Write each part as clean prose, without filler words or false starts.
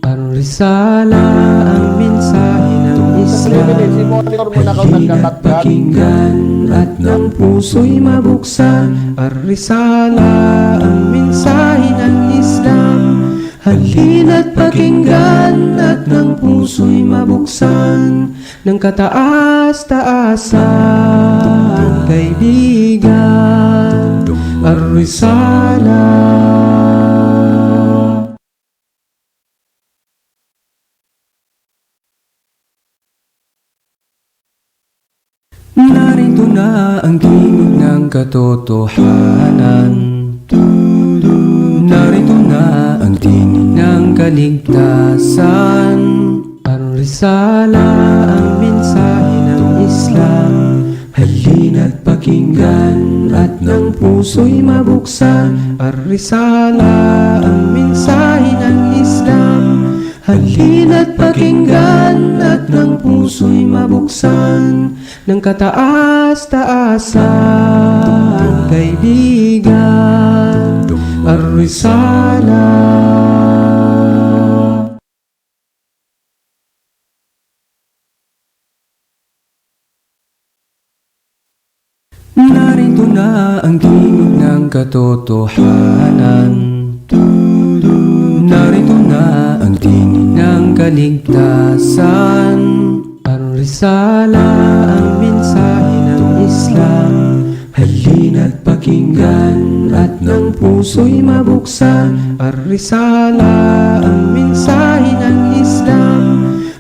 Ang risala, ang mensahe ng Islam. Halina't pakinggan at ng puso'y mabuksan. Ang risala, ang mensahe ng Islam. Halina't pakinggan at ng puso'y mabuksan. Ng kataas-taasan, kaibigan, Ar-Risala. Narito na ang tinig ng katotohanan. Narito na ang tinig ng kaligtasan. Ang risala, ang mensahe ng Islam. Halina't pakinggan at ng puso'y mabuksan. Ang risala, ang mensahe ng Islam. Halina't pakinggan at ng puso'y mabuksan. Ng kataas-taasan, kaibigan, Ar-Risala. Narito na ang tinig ng katotohanan. Narito na ang tinig ng kaligtasan. Ang risala, ang mensahe ng Islam. Halina't pakinggan at ng puso'y mabuksan. Ang risala, ang mensahe ng Islam.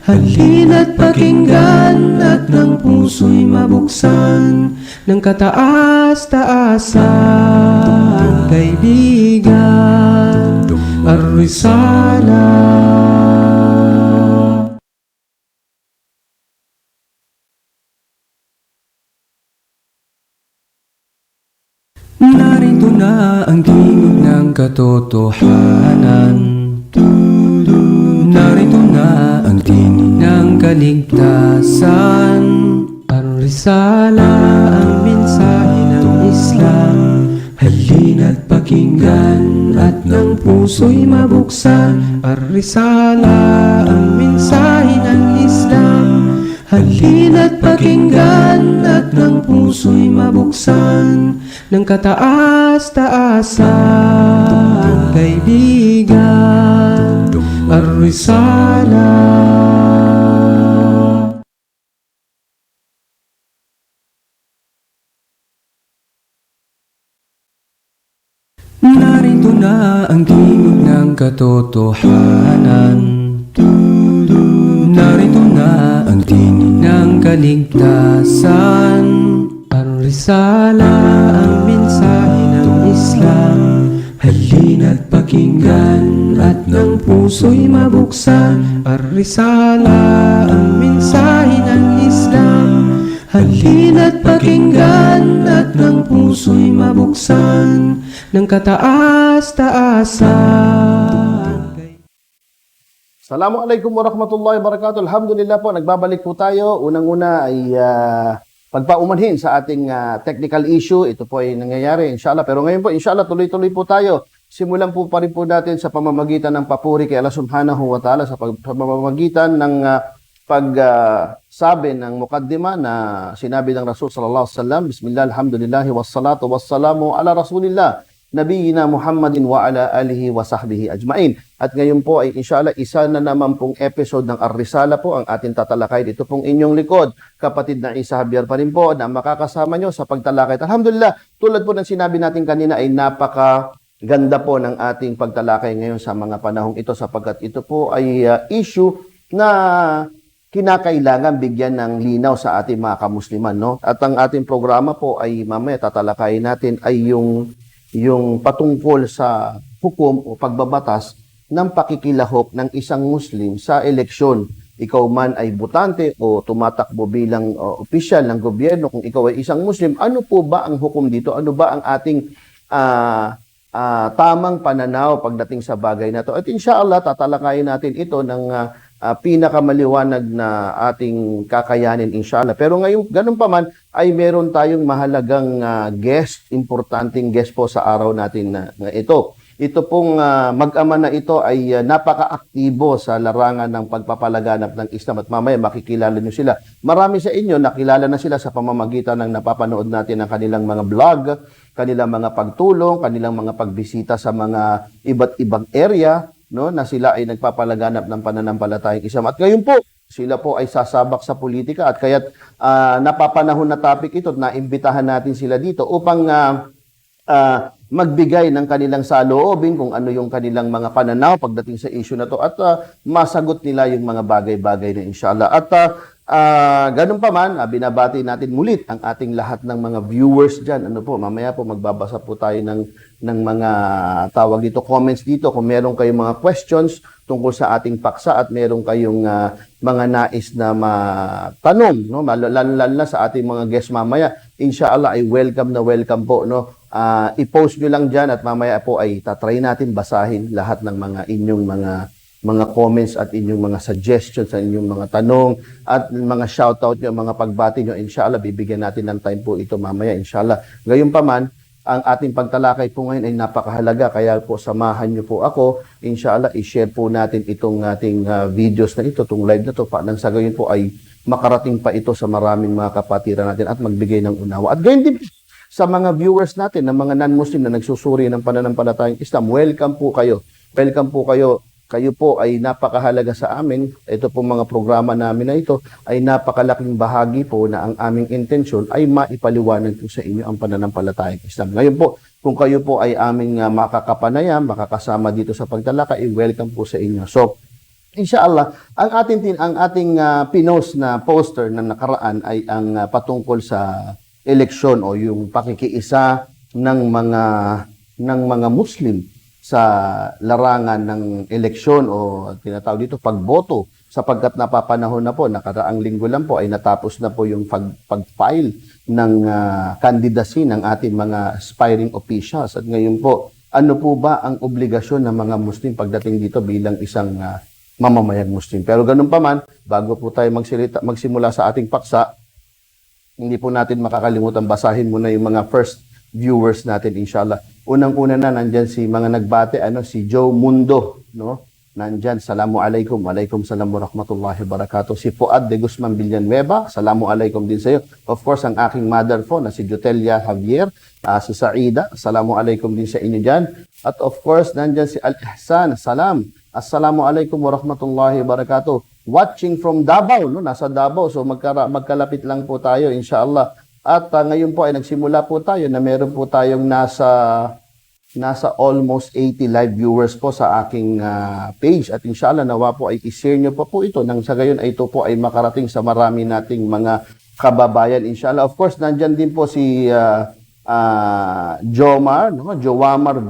Halina't pakinggan at ng puso'y mabuksan. Ng kataas-taasan, kaibigan, Ar-Risala. Narito na ang tinig ng katotohanan. Narito na ang tinig ng kaligtasan. Ang risala, ang mensahe ng Islam. Halina't pakinggan at ng puso'y mabuksan. Ang risala, ang mensahe ng Islam. Halina't pakinggan at ng puso'y mabuksan. Ng kataas-taasan, kaibigan, Ar-Risala. Narito na ang tinig ng katotohanan. Narito na ang tinig ng kaligtasan. Ang risala, ang mensahe ng Islam. Halina't pakinggan at ng puso'y mabuksan. Ang risala, ang mensahe ng Islam. Halina't pakinggan at ng puso'y mabuksan. Ng kataas-taasan. Assalamualaikum warahmatullahi wabarakatuh. Alhamdulillah po, nagbabalik po tayo. Unang-una ay pagpaumanhin sa ating technical issue. Ito po ay nangyayari, inshallah. Pero ngayon po, inshallah, tuloy-tuloy po tayo. Simulan po pa rin po natin sa pamamagitan ng papuri kay Allah subhanahu wa ta'ala, sa pamamagitan ng pagsabi ng mukaddima na sinabi ng Rasul sallallahu alaihi wasallam, Bismillah, alhamdulillahi, wassalatu wassalamu ala Rasulillah, Nabiyina Muhammadin wa ala alihi wa sahbihi ajmain. At ngayon po ay inshallah isa na naman pong episode ng Ar-Risala po ang ating tatalakay. Ito pong inyong likod, kapatid na Isa Javier pa rin po na makakasama nyo sa pagtalakay. Alhamdulillah, tulad po ng sinabi natin kanina ay napakaganda po ng ating pagtalakay ngayon sa mga panahong ito sapagkat ito po ay issue na kinakailangan bigyan ng linaw sa ating mga kamusliman, no? At ang ating programa po ay mamaya tatalakayin natin ay yung patungkol sa hukom o pagbabatas ng pakikilahok ng isang Muslim sa eleksyon. Ikaw man ay botante o tumatakbo bilang opisyal ng gobyerno, kung ikaw ay isang Muslim, ano po ba ang hukom dito? Ano ba ang ating tamang pananaw pagdating sa bagay na to? At inshallah, tatalakayin natin ito ng pinakamaliwanag na ating kakayanin, inshallah. Pero ngayon, ganun pa man, ay meron tayong mahalagang guest, importanteng guest po sa araw natin na ito. Ito pong mag-ama na ito ay napaka-aktibo sa larangan ng pagpapalaganap ng Islam at mamaya makikilala nyo sila. Marami sa inyo nakilala na sila sa pamamagitan ng napapanood natin ng kanilang mga vlog, kanilang mga pagtulong, kanilang mga pagbisita sa mga iba't ibang area, no, na sila ay nagpapalaganap ng pananampalatayang Islam. At ngayon po, sila po ay sasabak sa politika at kaya't napapanahon na topic ito at naimbitahan natin sila dito upang magbigay ng kanilang saloobin kung ano yung kanilang mga pananaw pagdating sa issue na to at masagot nila yung mga bagay-bagay na inshallah. At ganun pa man, binabati natin mulit ang ating lahat ng mga viewers dyan. Ano po, mamaya po magbabasa po tayo ng mga tawag dito, comments dito. Kung meron kayong mga questions tungkol sa ating paksa at meron kayong mga nais na matanong, no? Lalo na sa ating mga guests mamaya, inshallah ay welcome na welcome po, no? I-post nyo lang dyan at mamaya po ay tatry natin basahin lahat ng mga inyong mga comments at inyong mga suggestions, sa inyong mga tanong at mga shoutout nyo, mga pagbati nyo. Inshallah, bibigyan natin ng time po ito mamaya. Inshallah. Gayon pa man, ang ating pagtalakay po ngayon ay napakahalaga. Kaya po, samahan nyo po ako. Inshallah, i-share po natin itong ating videos na ito, itong live na ito. Nang sa gayon po ay makarating pa ito sa maraming mga kapatiran natin at magbigay ng unawa. At gayon din sa mga viewers natin, ng mga non-Muslim na nagsusuri ng pananampalatayang Islam, welcome po kayo. Welcome po kayo. Kayo po ay napakahalaga sa amin. Ito po mga programa namin na ito ay napakalaking bahagi po na ang aming intensyon ay maipaliwanag po sa inyo ang pananampalatayang Islam. Ngayon po, kung kayo po ay aming makakapanayam, makakasama dito sa pagtalakay, welcome po sa inyo. So, inshallah, ang ating pinost na poster na nakaraan ay ang patungkol sa eleksyon o yung pakikiisa ng mga Muslim sa larangan ng eleksyon o tinatawag dito pagboto, sapagkat napapanahon na po, nakaraang linggo lang po ay natapos na po yung pag-file ng candidacy ng ating mga aspiring officials. At ngayon po, ano po ba ang obligasyon ng mga Muslim pagdating dito bilang isang mamamayang Muslim? Pero ganun pa man, bago po tayo magsimula sa ating paksa, hindi po natin makakalimutan basahin muna yung mga first viewers natin, inshallah. Unang-una na, nandyan si mga nagbate, si Joe Mundo, no? Nandyan, salamu alaikum, alaikum salam wa rahmatullahi wa barakatuh. Si Fuad de Guzman Villanueva, salamu alaikum din sa iyo. Of course, ang aking mother po na si Jotelia Javier, si Saida, salamu alaikum din sa inyo dyan. At of course, nandyan si Al-Ihsan, salam. Assalamu alaikum wa rahmatullahi wa barakatuh. Watching from Davao, no? Nasa Davao, so magkalapit lang po tayo, inshallah. At ngayon po ay nagsimula po tayo na meron po tayong nasa almost 80 live viewers po sa aking page. At inshallah, nawa po ay i-share nyo po ito nang sa gayon ay ito po ay makarating sa marami nating mga kababayan, inshallah. Of course, nandyan din po si Jomar, no? Jowamar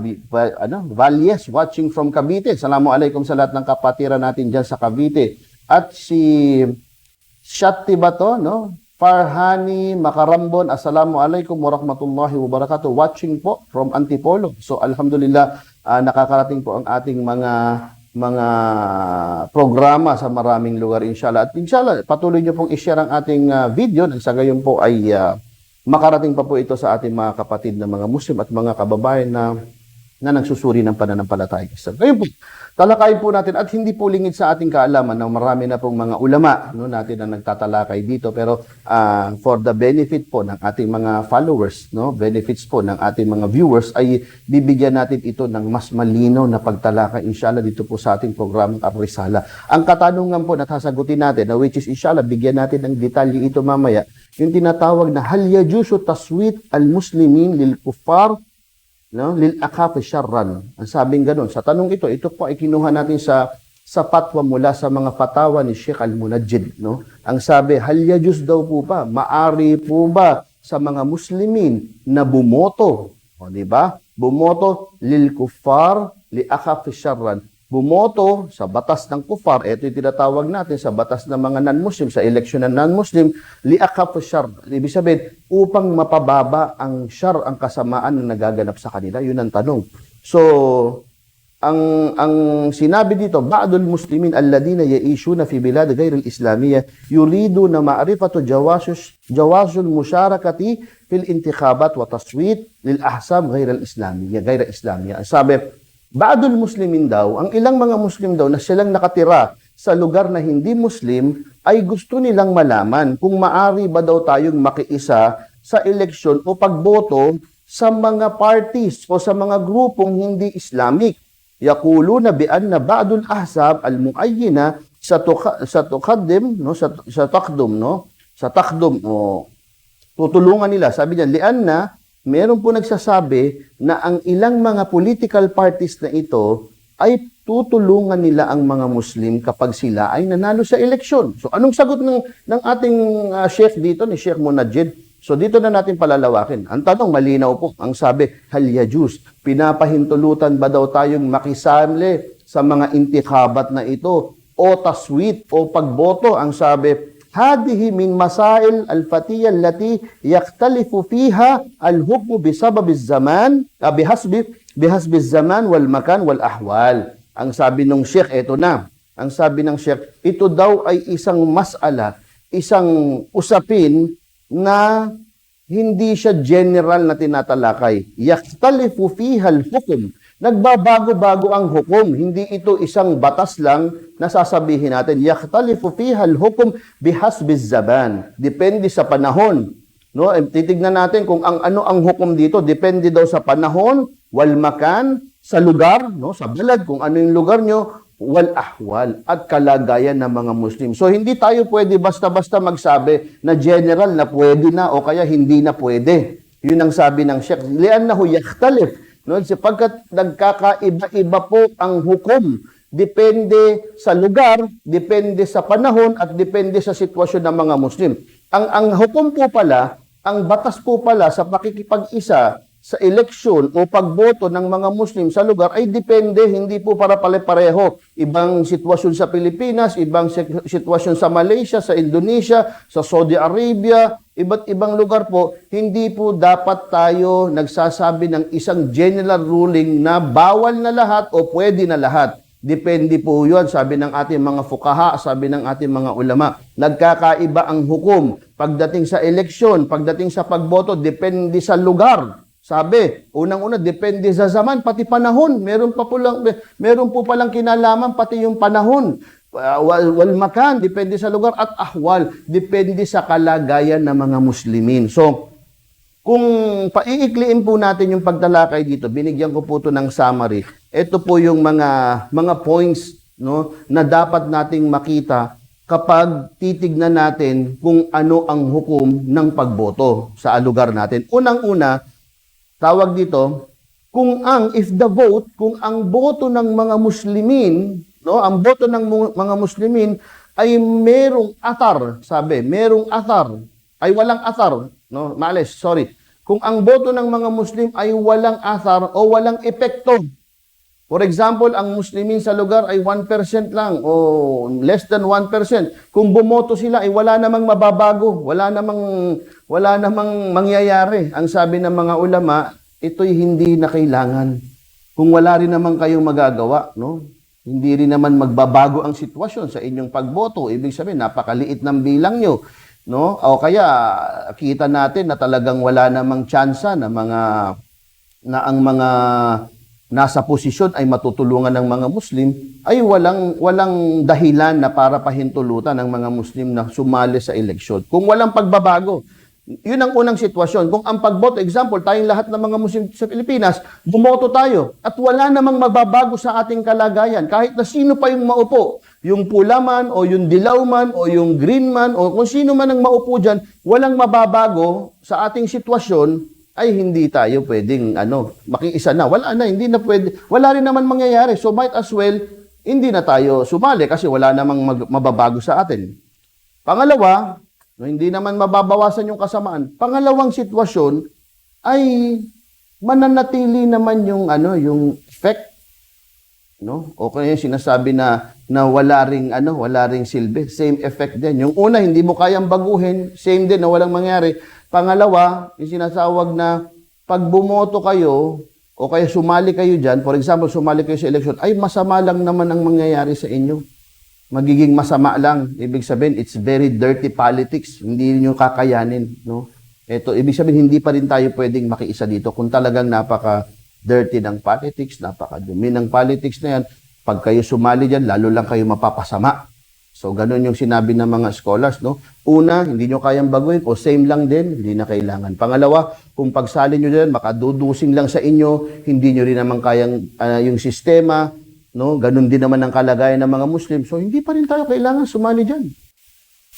Valles, watching from Cavite. Assalamu alaikum sa lahat ng kapatiran natin dyan sa Cavite. At si Shatti ba to, no? Farhani Makarambon, assalamu alaikum warahmatullahi wabarakatuh. Watching po from Antipolo. So alhamdulillah, nakakarating po ang ating mga programa sa maraming lugar, inshallah. At inshallah, patuloy nyo pong i-share ang ating video nang sa gayon po ay makarating pa po ito sa ating mga kapatid na mga Muslim at mga kababayan na nagsusuri ng pananampalatayang Islam. Ngayon po, talakayin po natin at hindi po lingid sa ating kaalaman na marami na pong mga ulama, no, natin na nagtatalakay dito, pero for the benefit po ng ating mga followers, no, benefits po ng ating mga viewers, ay bibigyan natin ito ng mas malinaw na pagtalakay, inshallah, dito po sa ating programang Ar-Risala. Ang katanungan po na sasagutin natin, na which is inshallah, bigyan natin ng detalye ito mamaya, yung tinatawag na hal yajuzu taswit al-muslimin lil kuffar, no, lil akaf syarran. Ang sabing ganun. Sa tanong ito po ay kinuha natin sa fatwa mula sa mga fatawa ni Sheikh Al-Munajjid, no. Ang sabi, hal yajuz daw po ba, maari po ba sa mga Muslimin na bumoto, o di ba? Bumoto lil kuffar li akaf syarran. Bumoto sa batas ng kuffar, ito yung tinatawag natin sa batas ng mga non-Muslim, sa eleksyon ng non-Muslim, li'akaf syar. Ibig sabihin, upang mapababa ang syar, ang kasamaan na nagaganap sa kanila. Yun ang tanong. So, ang sinabi dito, ba'dul muslimin alladina ya'ishuna fi bilad ghayr al-islamiyya yuridu na ma'rifatu jawazul musyarakati fil intikhabat wa taswit lil ahsab ghayr al-islamiyya, ghayr islamiyya. Sabi, Ba'dul Muslimin daw, ang ilang mga Muslim daw na silang nakatira sa lugar na hindi Muslim ay gusto nilang malaman kung maari ba daw tayong makiisa sa eleksyon o pagboto sa mga parties o sa mga grupong hindi Islamic. Yaquluna bi anna ba'dul ahzab al-muayyina sa tuqaddim no sa takdum o tutulungan nila. Sabi niya lianna meron po nagsasabi na ang ilang mga political parties na ito ay tutulungan nila ang mga Muslim kapag sila ay nanalo sa eleksyon. So anong sagot ng ating Sheikh dito, ni Sheikh Munajjid? So dito na natin palalawakin. Ang tanong malinaw po, ang sabi, hal yajuz, pinapahintulutan ba daw tayong makisali sa mga intikhabat na ito o taswit o pagboto? Ang sabi, hadihi min masail al-fatiyya allati yaktalifu fiha al-hukmu bisabab az-zaman bihasbi az-zaman wal makan wal ahwal. Ang sabi ng Sheikh, ito na. Ang sabi ng Sheikh, ito daw ay isang mas'ala, isang usapin na hindi siya general na tinatalakay. Yaktalifu fiha al-hukm. Nagbabago-bago ang hukom. Hindi ito isang batas lang na sasabihin natin. Yaktalifu fiha al-hukm bihasbi az-zaman. Depende sa panahon. No, titignan natin kung ano ang hukom dito. Depende daw sa panahon, wal makan, sa lugar, no, sa balad, kung ano yung lugar nyo, wal ahwal, at kalagayan ng mga Muslim. So, hindi tayo pwede basta-basta magsabi na general na pwede na o kaya hindi na pwede. Yun ang sabi ng Sheikh. Li'annahu yakhtalif. No? Sapagkat nagkakaiba-iba po ang hukom. Depende sa lugar, depende sa panahon, at depende sa sitwasyon ng mga Muslim. Ang hukom po pala, ang batas po pala sa pakikipag-isa sa eleksyon o pagboto ng mga Muslim sa lugar ay depende, hindi po para pare-pareho. Ibang sitwasyon sa Pilipinas, ibang sitwasyon sa Malaysia, sa Indonesia, sa Saudi Arabia, iba't ibang lugar po. Hindi po dapat tayo nagsasabi ng isang general ruling na bawal na lahat o pwede na lahat. Depende po yun, sabi ng ating mga fuqaha, sabi ng ating mga ulama. Nagkakaiba ang hukom. Pagdating sa eleksyon, pagdating sa pagboto, depende sa lugar. Sabi, unang-una, depende sa zaman, pati panahon. Meron po palang kinalaman, pati yung panahon. Wal makan, depende sa lugar. At ahwal, depende sa kalagayan ng mga Muslimin. So, kung paiikliin po natin yung pagtalakay dito, binigyan ko po ito ng summary. Ito po yung mga points, no, na dapat nating makita kapag titignan natin kung ano ang hukom ng pagboto sa lugar natin. Unang-una, tawag dito, kung ang boto ng mga Muslimin, no, ang boto ng mga Muslimin ay merong athar, sabi, merong athar, ay walang athar, no, sorry. Kung ang boto ng mga Muslim ay walang athar o walang epekto. For example, ang Muslimin sa lugar ay 1% lang o less than 1%. Kung bumoto sila ay wala namang mababago, wala namang mangyayari. Ang sabi ng mga ulama, ito'y hindi na kailangan. Kung wala rin naman kayong magagawa, no? Hindi rin naman magbabago ang sitwasyon sa inyong pagboto. Ibig sabihin, napakaliit ng bilang nyo. No? O kaya kita natin na talagang wala namang tsansa na ang mga nasa posisyon ay matutulungan ng mga Muslim, ay walang dahilan na para pahintulutan ng mga Muslim na sumali sa eleksyon. Kung walang pagbabago, yun ang unang sitwasyon. Kung ang pagboto, example, tayong lahat ng mga Muslim sa Pilipinas, bumoto tayo at wala namang magbabago sa ating kalagayan. Kahit na sino pa yung maupo, yung pula man o yung dilaw man o yung green man o kung sino man ang maupo dyan, walang mababago sa ating sitwasyon, ay hindi tayo pwedeng makiisa na. Wala na, hindi na pwede. Wala rin naman mangyayari. So might as well, hindi na tayo sumali kasi wala namang mababago sa atin. Pangalawa, no, hindi naman mababawasan yung kasamaan. Pangalawang sitwasyon ay mananatili naman yung effect, no? O kaya sinasabi na wala ring silbi, same effect din. Yung una hindi mo kayang baguhin, same din na walang mangyari. Pangalawa, yung sinasawag na pag bumoto kayo o kaya sumali kayo diyan, for example, sumali kayo sa election, ay masama lang naman ang mangyayari sa inyo. Magiging masama lang. Ibig sabihin, it's very dirty politics. Hindi niyo kakayanin, no? Ito, ibig sabihin, hindi pa rin tayo pwedeng makiisa dito kung talagang dirty ng politics, napakadumi ng politics na yan. Pag kayo sumali dyan, lalo lang kayo mapapasama. So, ganun yung sinabi ng mga scholars, no? Una, hindi nyo kayang baguhin o same lang din, hindi na kailangan. Pangalawa, kung pagsali nyo dyan, makadudusing lang sa inyo, hindi nyo rin naman kayang yung sistema, no? Ganun din naman ang kalagayan ng mga Muslim. So, hindi pa rin tayo kailangan sumali dyan.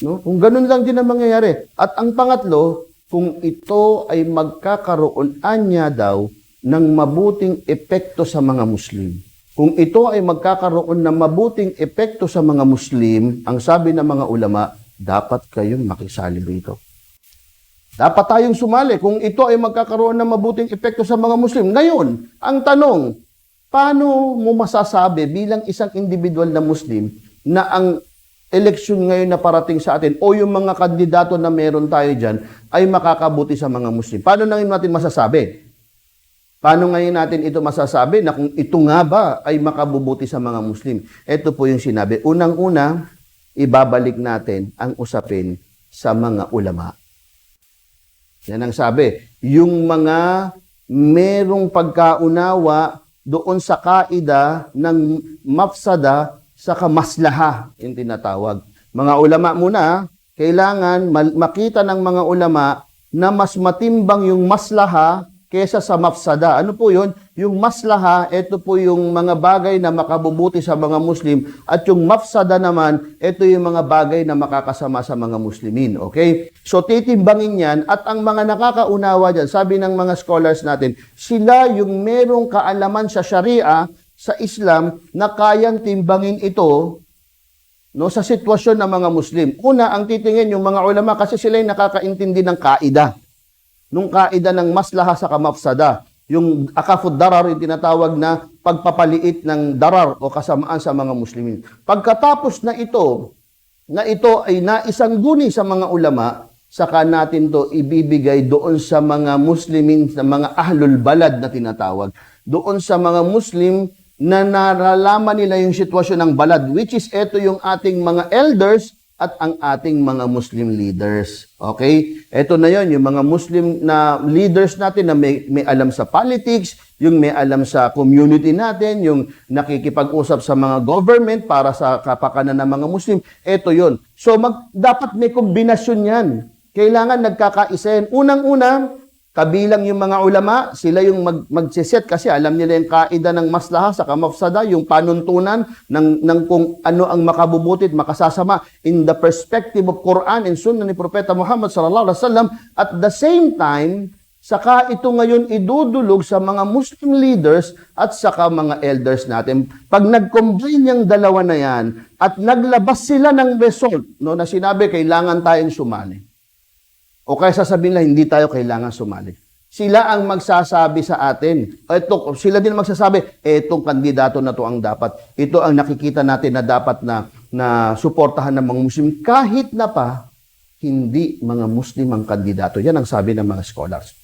No? Kung ganun lang din ang mangyayari. At ang pangatlo, kung ito ay magkakaroon anya daw ng mabuting epekto sa mga Muslim. Kung ito ay magkakaroon ng mabuting epekto sa mga Muslim, ang sabi ng mga ulama, dapat kayong makisali dito. Dapat tayong sumali kung ito ay magkakaroon ng mabuting epekto sa mga Muslim. Ngayon, ang tanong, paano mo masasabi bilang isang individual na Muslim na ang eleksyon ngayon na parating sa atin o yung mga kandidato na meron tayo dyan ay makakabuti sa mga Muslim? Paano natin masasabi? Paano ngayon natin ito masasabi na kung ito nga ba ay makabubuti sa mga Muslim? Ito po yung sinabi. Unang-una, ibabalik natin ang usapin sa mga ulama. Yan ang sabi. Yung mga merong pagkaunawa doon sa kaida ng mafsada sa maslaha, yung tinatawag. Mga ulama muna, kailangan makita ng mga ulama na mas matimbang yung maslaha kesa sa mafsada. Ano po yun? Yung maslaha, ito po yung mga bagay na makabubuti sa mga Muslim. At yung mafsada naman, ito yung mga bagay na makakasama sa mga Muslimin. Okay? So, titimbangin yan. At ang mga nakakaunawa dyan, sabi ng mga scholars natin, sila yung merong kaalaman sa Sharia, sa Islam, na kayang timbangin ito no, sa sitwasyon ng mga Muslim. Una, ang titingin yung mga ulama kasi sila yung nakakaintindi ng kaida. Nung kaida ng maslaha sa mafsada, yung akafud darar, yung tinatawag na pagpapaliit ng darar o kasamaan sa mga Muslimin. Pagkatapos na ito ay naisang guni sa mga ulama, saka natin to ibibigay doon sa mga Muslimin, sa mga ahlul balad na tinatawag. Doon sa mga Muslim na naralaman nila yung sitwasyon ng balad, which is ito yung ating mga elders at ang ating mga Muslim leaders. Okay? Ito na yon, yung mga Muslim na leaders natin na may alam sa politics, yung may alam sa community natin, yung nakikipag-usap sa mga government para sa kapakanan ng mga Muslim. Ito yon. So, dapat may kombinasyon yan. Kailangan nagkakaisa yan. Unang-una, kabilang yung mga ulama, sila yung magsiset kasi alam nila yung kaida ng maslaha sa mafsada, yung panuntunan ng kung ano ang makabubuti at makasasama in the perspective of Quran and Sunnah ni Propeta Muhammad sallallahu alaihi wasallam. At the same time, saka ito ngayon idudulog sa mga Muslim leaders at saka mga elders natin. Pag nag-combine yung dalawa na yan at naglabas sila ng result, no, na sinabi kailangan tayong sumali. O kaya sasabihin na hindi tayo kailangan sumali. Sila ang magsasabi sa atin. Sila din magsasabi, etong kandidato na to ang dapat. Ito ang nakikita natin na dapat na suportahan ng mga Muslim. Kahit na pa, hindi mga Muslim ang kandidato. Yan ang sabi ng mga scholars.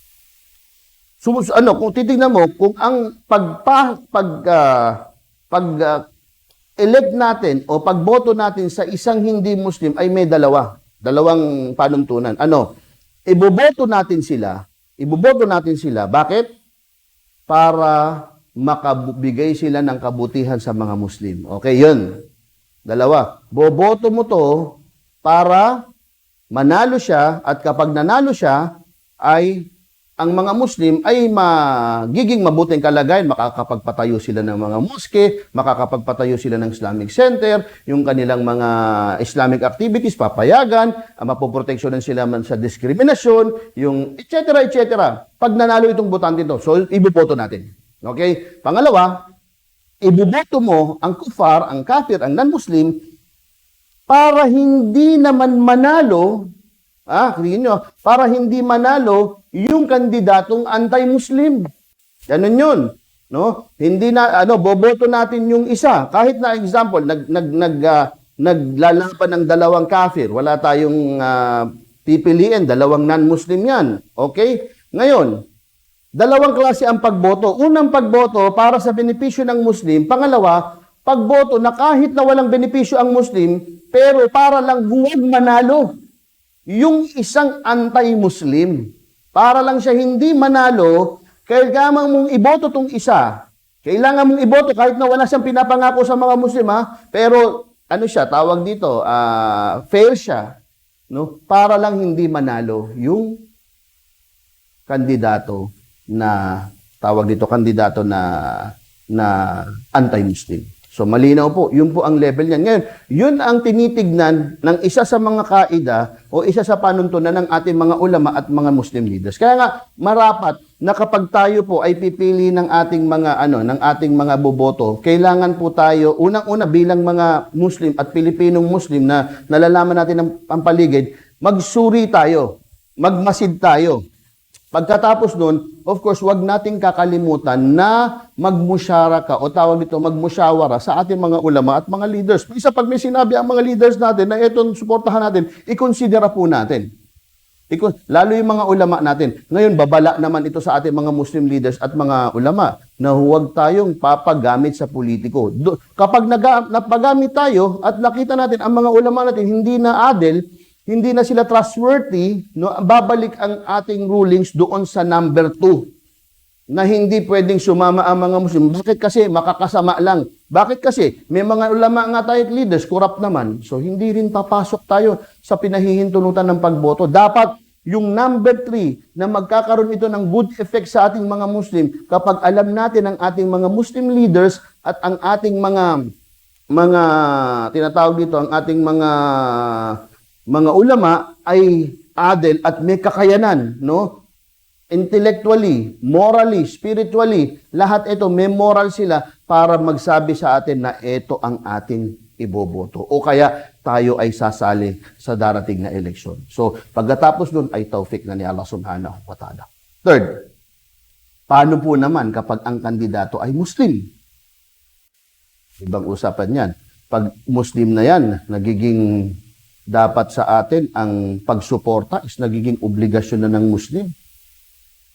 So, kung titignan mo, kung ang elect natin o pagboto natin sa isang hindi Muslim ay may dalawang panuntunan. Iboboto natin sila. Bakit? Para makabigay sila ng kabutihan sa mga Muslim. Okay, yun. Dalawa. Boboto mo to para manalo siya at kapag nanalo siya, ay ang mga Muslim ay magiging mabuting kalagayan. Makakapagpatayo sila ng mga moske, makakapagpatayo sila ng Islamic Center, yung kanilang mga Islamic activities, papayagan, mapoproteksyonan sila man sa diskriminasyon, yung etc. Pag nanalo itong botante ito, so iboboto natin. Okay? Pangalawa, iboboto mo ang kufar, ang kafir, ang non-Muslim, para hindi naman manalo, para hindi manalo yung kandidatong anti-Muslim. Ganun yun. No? Hindi boboto natin yung isa. Kahit na example, naglalaban ng dalawang kafir. Wala tayong pipiliin, dalawang non-Muslim yan. Okay? Ngayon, dalawang klase ang pagboto. Unang pagboto para sa benepisyo ng Muslim. Pangalawa, pagboto na kahit na walang benepisyo ang Muslim, pero para lang huwag manalo yung isang anti-Muslim. Para lang siya hindi manalo, Kailangan mong iboto tong isa. Kailangan mong iboto kahit na wala siyang pinapangako sa mga Muslim, ha? Pero ano siya, tawag dito, fair siya, no? Para lang hindi manalo yung kandidato na kandidato na anti-Muslim. So malinaw po, yun po ang level niyan. Ngayon, yun ang tinitignan ng isa sa mga kaida o isa sa panuntunan ng ating mga ulama at mga Muslim leaders. Kaya nga marapat na kapag tayo po ay pipili ng ating mga boboto, kailangan po tayo unang-una bilang mga Muslim at Pilipinong Muslim na nalalaman natin ang paligid, magsuri tayo, magmasid tayo. Pagkatapos nun, of course, wag nating kakalimutan na magmusyaraka o tawag dito, magmusyawara sa ating mga ulama at mga leaders. Isa pag may sinabi ang mga leaders natin na itong suportahan natin, ikonsidera po natin. Lalo yung mga ulama natin. Ngayon, babala naman ito sa ating mga Muslim leaders at mga ulama na huwag tayong papagamit sa politiko. Kapag napagamit tayo at nakita natin ang mga ulama natin hindi na adil, hindi na sila trustworthy, no, babalik ang ating rulings doon sa number 2 na hindi pwedeng sumama ang mga Muslim. Bakit kasi? Makakasama lang. Bakit kasi? May mga ulama nga tayo at leaders, corrupt naman. So, hindi rin papasok tayo sa pinahihintulutan ng pagboto. Dapat yung number 3 na magkakaroon ito ng good effect sa ating mga Muslim kapag alam natin ang ating mga Muslim leaders at ang ating mga tinatawag dito, ang ating mga ulama ay adil at may kakayanan, no? Intellectually, morally, spiritually, lahat ito may moral sila para magsabi sa atin na ito ang ating iboboto. O kaya tayo ay sasali sa darating na eleksyon. So, pagkatapos nun ay taufik na ni Allah subhanahu wa ta'ala. Third, paano po naman kapag ang kandidato ay Muslim? Ibang usapan yan. Pag Muslim na yan, nagiging dapat sa atin ang pagsuporta is nagiging obligasyon na ng Muslim.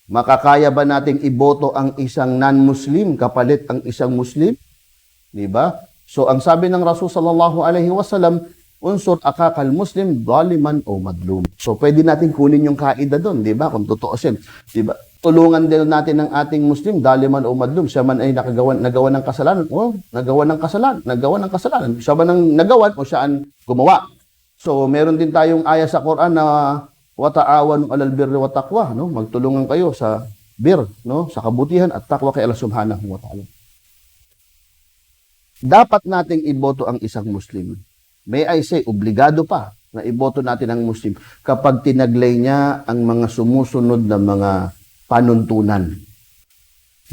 Makakaya ba nating iboto ang isang non-Muslim kapalit ang isang Muslim? Di ba? So ang sabi ng Rasul sallallahu alaihi wasallam, unsur akakal Muslim zaliman o madlum. So pwede natin kunin yung kaida doon, di ba? Kung totoo siya, di ba? Tulungan din natin ang ating Muslim, daliman o madlum. Siya man ay nagawa ng kasalanan, o nagawa ng kasalanan. Siya man ang nagawa o siya ang gumawa. So, meron din tayong aya sa Quran na wa ta'awanu 'alal birri wat taqwa, no? Magtulungan kayo sa no? Sa kabutihan at takwa kay Allah Subhanahu wa Ta'ala. Dapat nating iboto ang isang Muslim. May I say, obligado pa na iboto natin ang Muslim kapag tinaglay niya ang mga sumusunod na mga panuntunan.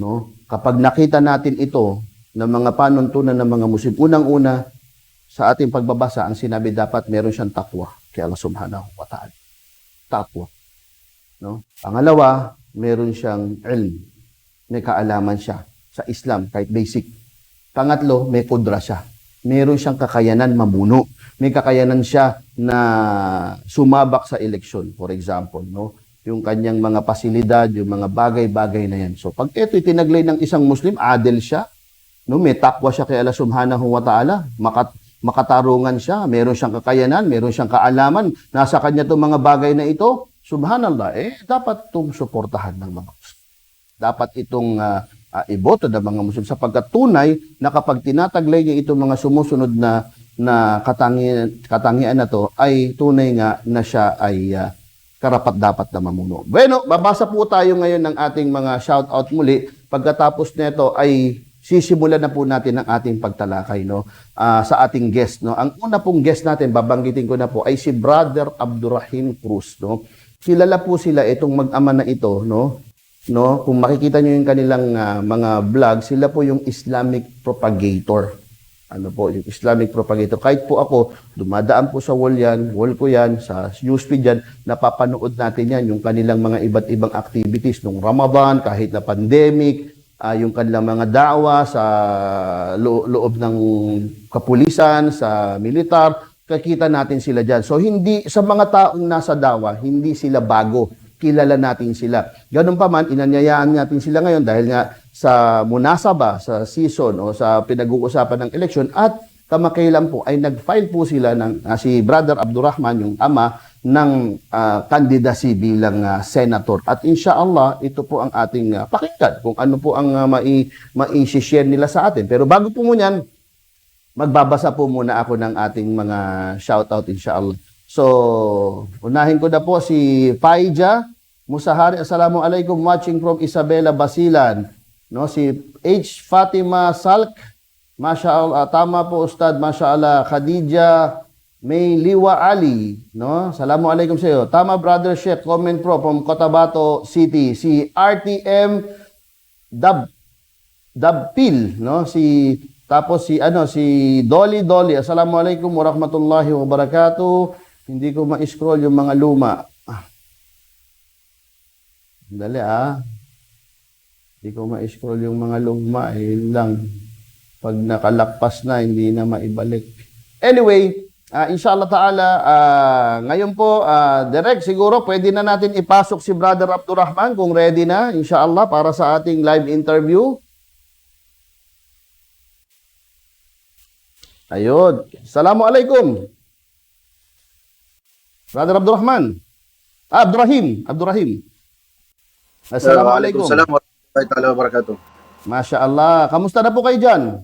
No? Kapag nakita natin ito ng mga panuntunan ng mga Muslim, unang-una sa ating pagbabasa, ang sinabi dapat meron siyang takwa kay Allah Subhanahu wa Ta'ala. Takwa. No? Pangalawa, meron siyang ilm. May kaalaman siya sa Islam, kahit basic. Pangatlo, may kudra siya. Meron siyang kakayanan mamuno. May kakayanan siya na sumabak sa eleksyon, for example. No? Yung kanyang mga pasilidad, yung mga bagay-bagay na yan. So, pag ito'y tinaglay ng isang Muslim, adil siya. No? May takwa siya kay Allah Subhanahu wa Ta'ala. Makatarungan siya, meron siyang kakayanan, meron siyang kaalaman, nasa kanya itong mga bagay na ito, subhanallah, dapat itong suportahan ng mga Muslim. Dapat itong iboto ng mga Muslim sapagkat tunay na kapag tinataglay niya itong mga sumusunod na katangian na to, ay tunay nga na siya ay karapat-dapat na mamuno. Bueno, babasa po tayo ngayon ng ating mga shout-out muli. Pagkatapos nito ay sisimulan na po natin ang ating pagtalakay, no, sa ating guest, no. Ang una pong guest natin, babanggitin ko na po, ay si Brother Abdurrahim Cruz, no. Kilala po sila itong mag-ama na ito, no. Kung makikita niyo yung kanilang mga vlog, sila po yung Islamic propagator. Ano po, yung Islamic propagator. Kahit po ako, dumadaan po sa wall ko yan, sa newsfeed yan, napapanood natin yan, yung kanilang mga iba't ibang activities nung Ramadan, kahit na pandemic, yung kanilang mga da'wa sa loob ng kapulisan, sa militar, kakita natin sila dyan. So, hindi, sa mga taong nasa da'wa, hindi sila bago. Kilala natin sila. Ganun pa man, inanyayaan natin sila ngayon dahil nga sa munasaba, sa season o sa pinag-uusapan ng eleksyon at kamakailan po ay nag-file po sila ng si Brother Abdurrahman, yung ama, ng candidacy bilang senator. At inshallah, ito po ang ating pakinggan kung ano po ang mai-share nila sa atin. Pero bago po mo yan, magbabasa po muna ako ng ating mga shoutout inshallah. So, unahin ko na po si Faija Musahari. Assalamualaikum, watching from Isabela, Basilan. No, si H. Fatima Salk. Mashallah, tama po Ustad. Mashallah, Khadija May Liwa Ali, no? Assalamualaikum sa iyo. Tama brother Sheikh, comment pro from Cotabato City. Si RTM Dabpil, no? Tapos si Dolly. Assalamualaikum warahmatullahi wabarakatuh. Hindi ko ma-scroll yung mga luma. Dali Hindi ko ma-scroll yung mga luma, lang. Pag nakalakpas na, hindi na maibalik. Anyway, inshallah ta'ala, ngayon po, direct siguro, pwede na natin ipasok si Brother Abdurrahman kung ready na, inshallah, para sa ating live interview. Ayun. Assalamualaikum. Brother Abdurrahman. Abdurrahim. Assalamualaikum. Assalamualaikum warahmatullahi wabarakatuh. Masya Allah. Kamusta na po kayo dyan?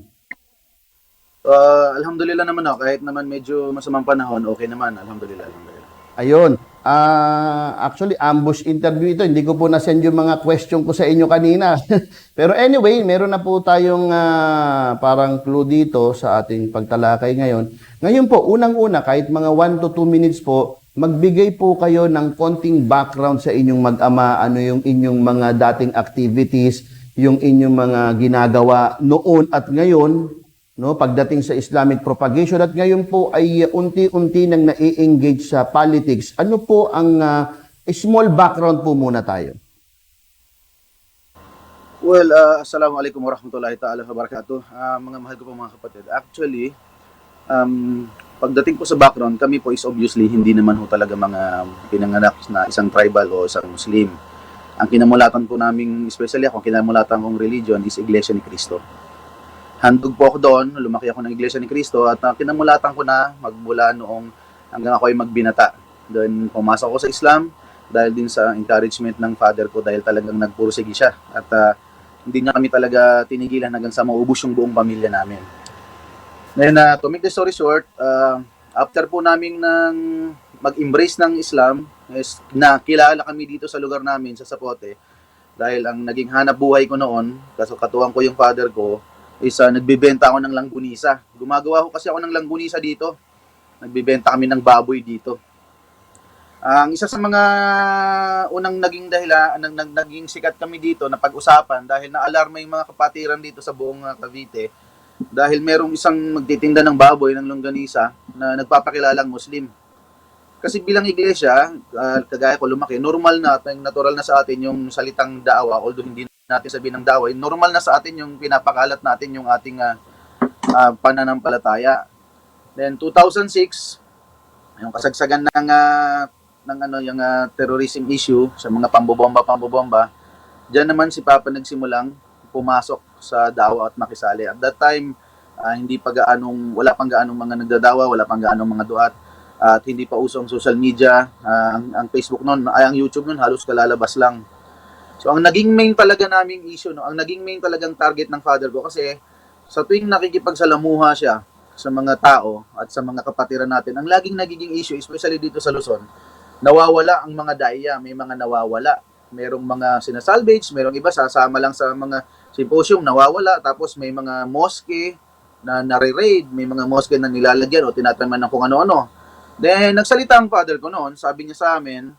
Alhamdulillah naman ako. Kahit naman medyo masamang panahon, okay naman. Alhamdulillah. Ayun. Actually, ambush interview ito. Hindi ko po na-send yung mga question ko sa inyo kanina. Pero anyway, meron na po tayong parang clue dito sa ating pagtalakay ngayon. Ngayon po, unang-una, kahit mga 1 to 2 minutes po, magbigay po kayo ng konting background sa inyong mag-ama, ano yung inyong mga dating activities, yung inyong mga ginagawa noon at ngayon, no, pagdating sa Islamic propagation, at ngayon po ay unti-unti nang nai-engage sa politics. Ano po ang small background po muna tayo? Well, assalamualaikum warahmatullahi ta'ala wabarakatuh. Mga mahal ko po mga kapatid. Actually, pagdating po sa background, kami po is obviously hindi naman ho talaga mga pinanganak na isang tribal o isang Muslim. Ang kinamulatan po namin, especially ako, kinamulatan kong religion is Iglesia ni Cristo. Handog po ako doon, lumaki ako ng Iglesia ni Cristo at kinamulatan ko na magmula noong hanggang ako ay magbinata. Doon pumasok ako sa Islam dahil din sa encouragement ng father ko dahil talagang nagpursige siya. At hindi niya kami talaga tinigilan hanggang sa maubos yung buong pamilya namin. Then, to make the story short, after po namin ng mag-embrace ng Islam, is nakilala kami dito sa lugar namin, sa Sapote, dahil ang naging hanap buhay ko noon, kasi katuwang ko yung father ko, is nagbibenta ako ng langgunisa. Gumagawa ko kasi ako ng langgunisa dito. Nagbibenta kami ng baboy dito. Ang isa sa mga unang naging dahilan, naging sikat kami dito na pag-usapan dahil na-alarma yung mga kapatiran dito sa buong Cavite dahil merong isang magtitinda ng baboy ng longganisa na nagpapakilalang Muslim. Kasi bilang iglesia, kagaya ko lumaki, normal na, natural na sa atin yung salitang daawa, although hindi natin sabihin ng daawa, normal na sa atin yung pinapakalat natin yung ating pananampalataya. Then 2006, yung kasagsagan yung terrorism issue sa mga pambobomba, diyan naman si Papa nagsimulang pumasok sa dawa at makisali. At that time, wala pang gaanong mga nagdadawa, wala pang gaanong mga duat, at hindi pa usong social media, ang Facebook noon, ang YouTube noon halos kalalabas lang. So ang naging main talaga naming issue, ang naging main talagang target ng father ko kasi sa tuwing nakikipagsalamuha siya sa mga tao at sa mga kapatiran natin, ang laging nagiging issue, especially dito sa Luzon, nawawala ang mga daya, may mga nawawala. Merong mga sinasalvage, merong iba sasama lang sa mga symposium, nawawala, tapos may mga mosque na nare-raid, may mga mosque na nilalagyan o tinataman ng kung ano-ano. Then nagsalita ang father ko noon, sabi niya sa amin,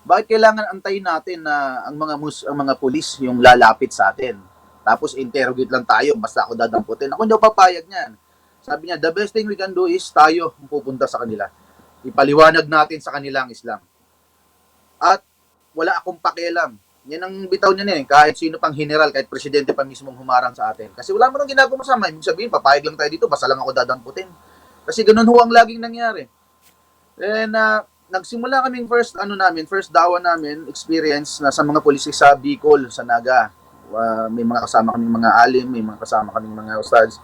bakit kailangan antayin natin na ang mga pulis yung lalapit sa atin? Tapos interrogate lang tayo, basta ako dadamputin. Ako hindi ako papayag niyan. Sabi niya, the best thing we can do is tayo pupunta sa kanila. Ipaliwanag natin sa kanila ang Islam. At wala akong pakialam. Yan ang bitaw niya niya, kahit sino pang general, kahit presidente pa mismong humarang sa atin. Kasi wala mo nang ginagawa masama. Ibig sabihin, papayag lang tayo dito, basta lang ako dadamputin. Kasi ganun ho ang laging nangyari. Then, nagsimula kaming first dawa namin, experience na sa mga polisi sa Bicol, sa Naga. May mga kasama kaming mga alim, may mga kasama kaming mga ustads.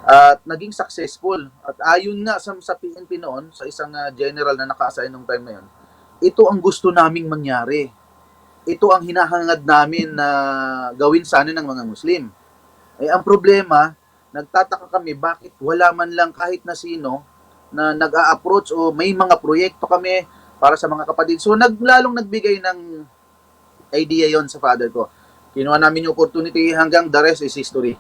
at naging successful. At ayon nga sa PNP noon, sa isang general na naka-assign nung time na yun, ito ang gusto naming mangyari. Ito ang hinahangad namin na gawin sana ng mga Muslim. Eh ang problema, nagtataka kami bakit wala man lang kahit na sino na nag-a-approach o may mga proyekto kami para sa mga kapatid. So lalong nagbigay ng idea yon sa father ko. Kinuha namin yung opportunity hanggang the rest is history.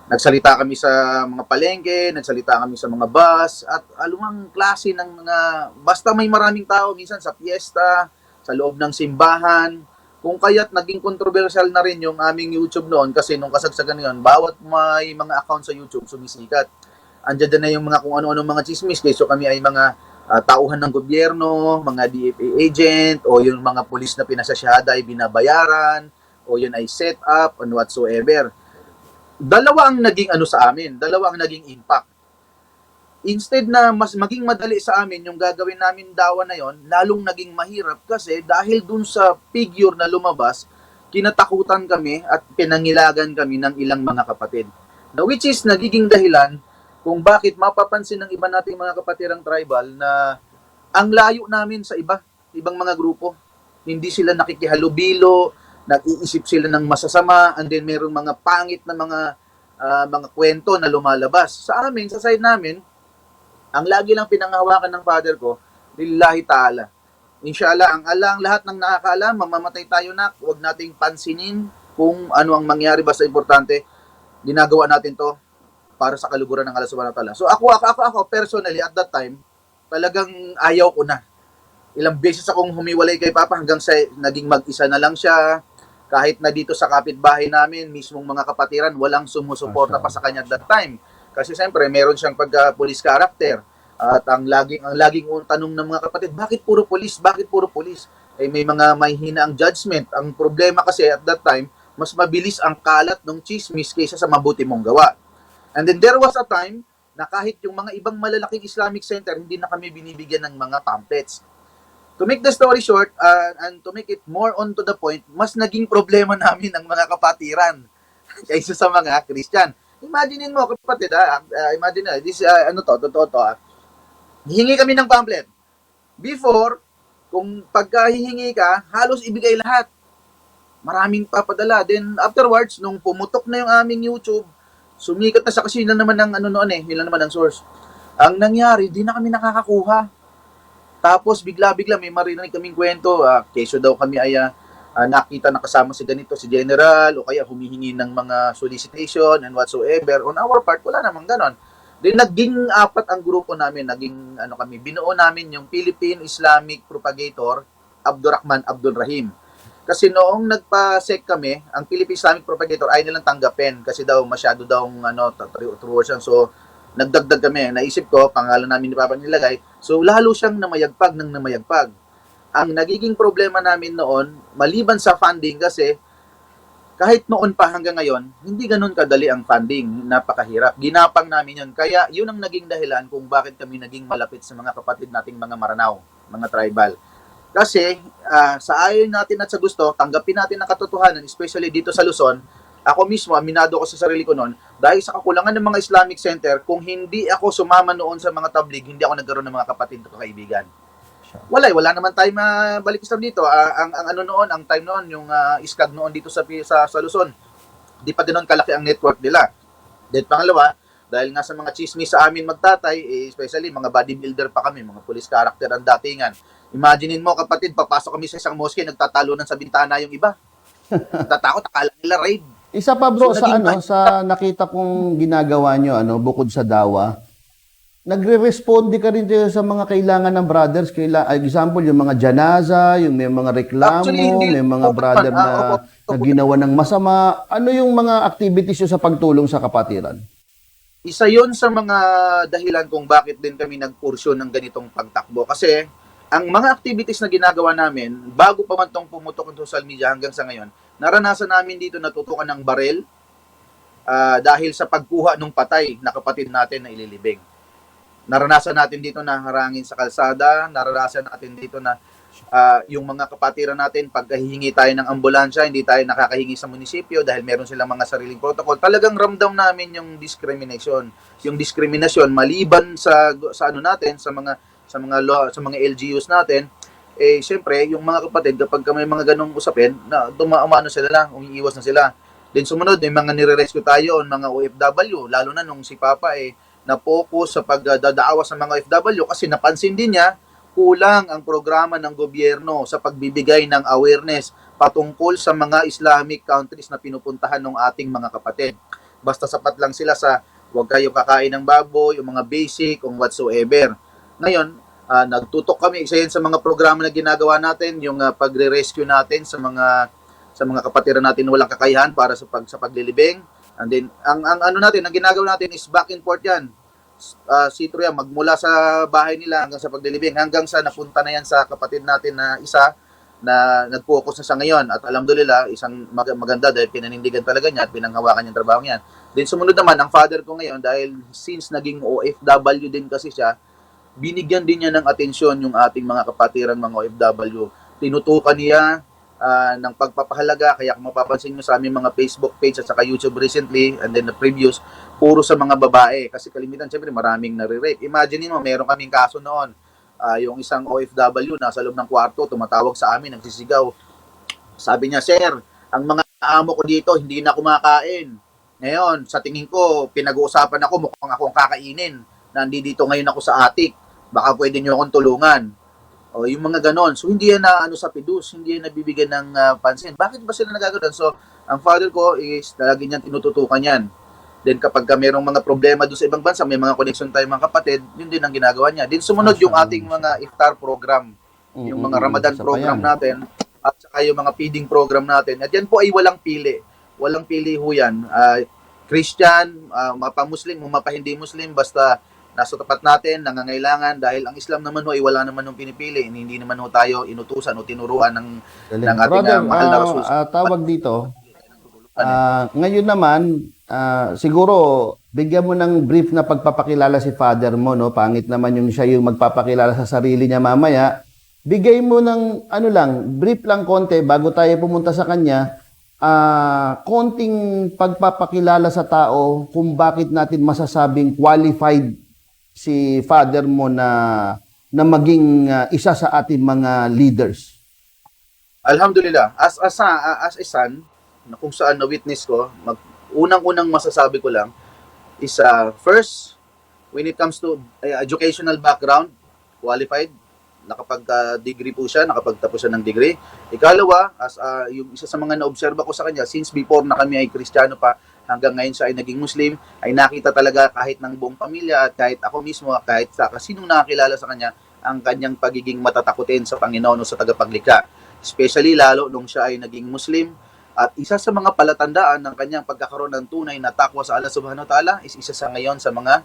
Nagsalita kami sa mga palengke, nagsalita kami sa mga bus, at alumang klase ng mga, basta may maraming tao, minsan sa piyesta, sa loob ng simbahan, kung kaya't naging controversial na rin yung aming YouTube noon kasi nung kasagsagan yun, bawat may mga account sa YouTube sumisikat. Andiyan na yung mga kung ano-ano mga chismis, so kami ay mga tauhan ng gobyerno, mga DFA agent, o yung mga pulis na pinasasyada ay binabayaran, o yun ay set up, and whatsoever. Dalawa ang naging sa amin, dalawa ang naging impact. Instead na mas maging madali sa amin yung gagawin namin dawa na yon, lalong naging mahirap kasi dahil dun sa figure na lumabas, kinatakutan kami at pinangilagan kami ng ilang mga kapatid. Now, which is nagiging dahilan kung bakit mapapansin ng iba nating mga kapatirang tribal na ang layo namin sa ibang mga grupo. Hindi sila nakikihalubilo, nag-iisip sila ng masasama, and then mayroong mga pangit na mga kwento na lumalabas. Sa amin, sa side namin, ang lagi lang pinanghawakan ng father ko, lillahi ta'ala. Inshallah, ang lahat ng nakakaalam, mamamatay tayo na, huwag nating pansinin kung ano ang mangyari, basta importante, ginagawa natin to para sa kaluguran ng Allah subhanahu wa ta'ala. So ako personally, at that time, talagang ayaw ko na. Ilang beses akong humiwalay kay Papa hanggang sa naging mag-isa na lang siya. Kahit na dito sa kapitbahay namin, mismong mga kapatiran, walang sumusuporta pa sa kanya at that time. Kasi siyempre, meron siyang pagka-police character. At ang laging tanong ng mga kapatid, bakit puro police? Bakit puro police? Eh may mga mahina ang judgment. Ang problema kasi at that time, mas mabilis ang kalat ng chismis kaysa sa mabuti mong gawa. And then there was a time na kahit yung mga ibang malalaking Islamic center, hindi na kami binibigyan ng mga pamphlets. To make the story short, and to make it more on to the point, mas naging problema namin ang mga kapatiran kaysa sa mga Christian. Imaginein mo, kapatid, imagine na, this, totoo to, hihingi kami ng pamphlet. Before, kung pagkahihingi ka, halos ibigay lahat. Maraming papadala. Then, afterwards, nung pumutok na yung aming YouTube, sumikat na sa kasi yun naman ang yun naman ang source. Ang nangyari, di na kami nakakakuha. Tapos bigla-bigla may marinig kaming kwento, keso daw kami ay nakita na kasama si ganito, si General, o kaya humihingi ng mga solicitation and whatsoever. On our part, wala namang ganon. Then naging apat ang grupo namin, naging kami, binuo namin yung Philippine Islamic Propagator, Abdurrahman Abdul Rahim. Kasi noong nagpa-sec kami, ang Philippine Islamic Propagator ay nilang tanggapin kasi daw masyado daw truwarsan. So nagdagdag kami. Naisip ko, pangalan namin ni Papa nilagay. So, lalo siyang namayagpag ng namayagpag. Ang nagiging problema namin noon, maliban sa funding kasi, kahit noon pa hanggang ngayon, hindi ganun kadali ang funding. Napakahirap. Ginapang namin yun. Kaya, yun ang naging dahilan kung bakit kami naging malapit sa mga kapatid nating mga Maranao, mga tribal. Kasi, sa ayon natin at sa gusto, tanggapin natin ang katotohanan, especially dito sa Luzon. Ako mismo, aminado ko sa sarili ko noon, dahil sa kakulangan ng mga Islamic Center, kung hindi ako sumama noon sa mga tablig, hindi ako nagkaroon ng mga kapatid o kaibigan. Wala naman tayo mabalik Islam dito. Ang time noon, yung iskag noon dito sa Luzon, di pa ganoon kalaki ang network nila. Then pangalawa, dahil nga sa mga chismis sa amin magtatay, especially mga bodybuilder pa kami, mga police character ang datingan. Imaginein mo kapatid, papasok kami sa isang mosque, nagtatalunan sa bintana yung iba. Tatakot, akala nila raid. Isa pa bro, So, sa nakita kong ginagawa nyo, bukod sa dawa, nagre-responde ka rin sa mga kailangan ng brothers. Example, yung mga janaza, yung may mga reklamo, Actually, may mga brother na ginawa ng masama. Ano yung mga activities nyo sa pagtulong sa kapatiran? Isa yon sa mga dahilan kung bakit din kami nagpursyon ng ganitong pagtakbo. Kasi, ang mga activities na ginagawa namin, bago pa man itong pumutok ng social media hanggang sa ngayon, naranasan namin dito natutukan ng barel dahil sa pagkuha ng patay na kapatid natin na ililibing. Naranasan natin dito na harangin sa kalsada, naranasan natin dito na yung mga kapatiran natin, pagkahihingi tayo ng ambulansya, hindi tayo nakakahingi sa munisipyo dahil meron silang mga sariling protocol. Talagang ramdam namin yung discrimination. Yung discrimination maliban sa ano natin, sa mga LGUs natin, eh syempre yung mga kapatid kapag may mga ganong usapin, na dumaano sila lang, umiiwas na sila. Then sumunod, may mga nire-rescue tayo, mga OFW, lalo na nung si Papa na-focus sa pagdadaawa sa mga OFW kasi napansin din niya kulang ang programa ng gobyerno sa pagbibigay ng awareness patungkol sa mga Islamic countries na pinupuntahan ng ating mga kapatid. Basta sapat lang sila sa huwag kayo kakain ng baboy, yung mga basic, kung whatsoever. Ngayon, nagtutok kami, isa yan sa mga programa na ginagawa natin, yung pagre-rescue natin sa mga kapatiran natin na walang kakayahan para sa paglilibing. And then, ang ano natin, ang ginagawa natin is back and forth yan. Sitro yan, magmula sa bahay nila hanggang sa paglilibing, hanggang sa napunta na yan sa kapatid natin na isa na nag-focus na sa ngayon. At alhamdulillah, isang maganda dahil pinanindigan talaga niya at pinanghawakan yung trabaho niya. Then sumunod naman, ang father ko ngayon, dahil since naging OFW din kasi siya, binigyan din niya ng atensyon yung ating mga kapatiran, mga OFW. Tinutukan niya ng pagpapahalaga, kaya kung mapapansin nyo sa aming mga Facebook page at saka YouTube recently, and then the previous, puro sa mga babae. Kasi kalimitan, siyempre, maraming nare-rape. Imagine mo, meron kaming kaso noon, yung isang OFW nasa loob ng kwarto, tumatawag sa amin, nagsisigaw. Sabi niya, sir, ang mga amo ko dito, hindi na kumakain. Ngayon, sa tingin ko, pinag-uusapan ako, mukhang ako ang kakainin. Nandito ngayon ako sa attic. Baka pwede niyo akong tulungan. O, yung mga ganon. So, hindi yan na sa PIDUS, hindi yan nabibigyan ng pansin. Bakit ba sila nagaganon? So, ang father ko is talagang niyan tinututukan yan. Then, kapag merong mga problema doon sa ibang bansa, may mga connection tayo mga kapatid, yun din ang ginagawa niya. Then, sumunod yung ating mga iftar program, yung mga Ramadan program natin, at saka yung mga feeding program natin. At yan po ay walang pili. Walang pili ho yan. Christian, mapa-Muslim, mapa-hindi Muslim, basta nasa tapat natin, nangangailangan, dahil ang Islam naman ho ay wala naman nung pinipili, hindi naman ho tayo inutusan o tinuruan ng ating Brother, mahal na Rasul. tawag dito, ngayon naman, siguro, bigyan mo ng brief na pagpapakilala si father mo, no? Pangit naman yung siya yung magpapakilala sa sarili niya mamaya. Bigay mo ng, brief lang konti, bago tayo pumunta sa kanya, konting pagpapakilala sa tao kung bakit natin masasabing qualified si father mo na maging isa sa ating mga leaders. Alhamdulillah, as a son, na kung saan na-witness ko, unang-unang masasabi ko lang is first, when it comes to educational background, qualified, nakapag-degree po siya, nakapagtapos siya ng degree. Ikalawa, as yung isa sa mga na-obserba ko sa kanya, since before na kami ay Kristiyano pa, hanggang ngayon siya ay naging Muslim, ay nakita talaga kahit ng buong pamilya at kahit ako mismo, kahit sa sinong nakakilala sa kanya, ang kanyang pagiging matatakutin sa Panginoon o sa tagapaglikha. Especially lalo nung siya ay naging Muslim. At isa sa mga palatandaan ng kanyang pagkakaroon ng tunay na takwa sa Allah Subhanahu wa Ta'ala is isa sa ngayon sa mga,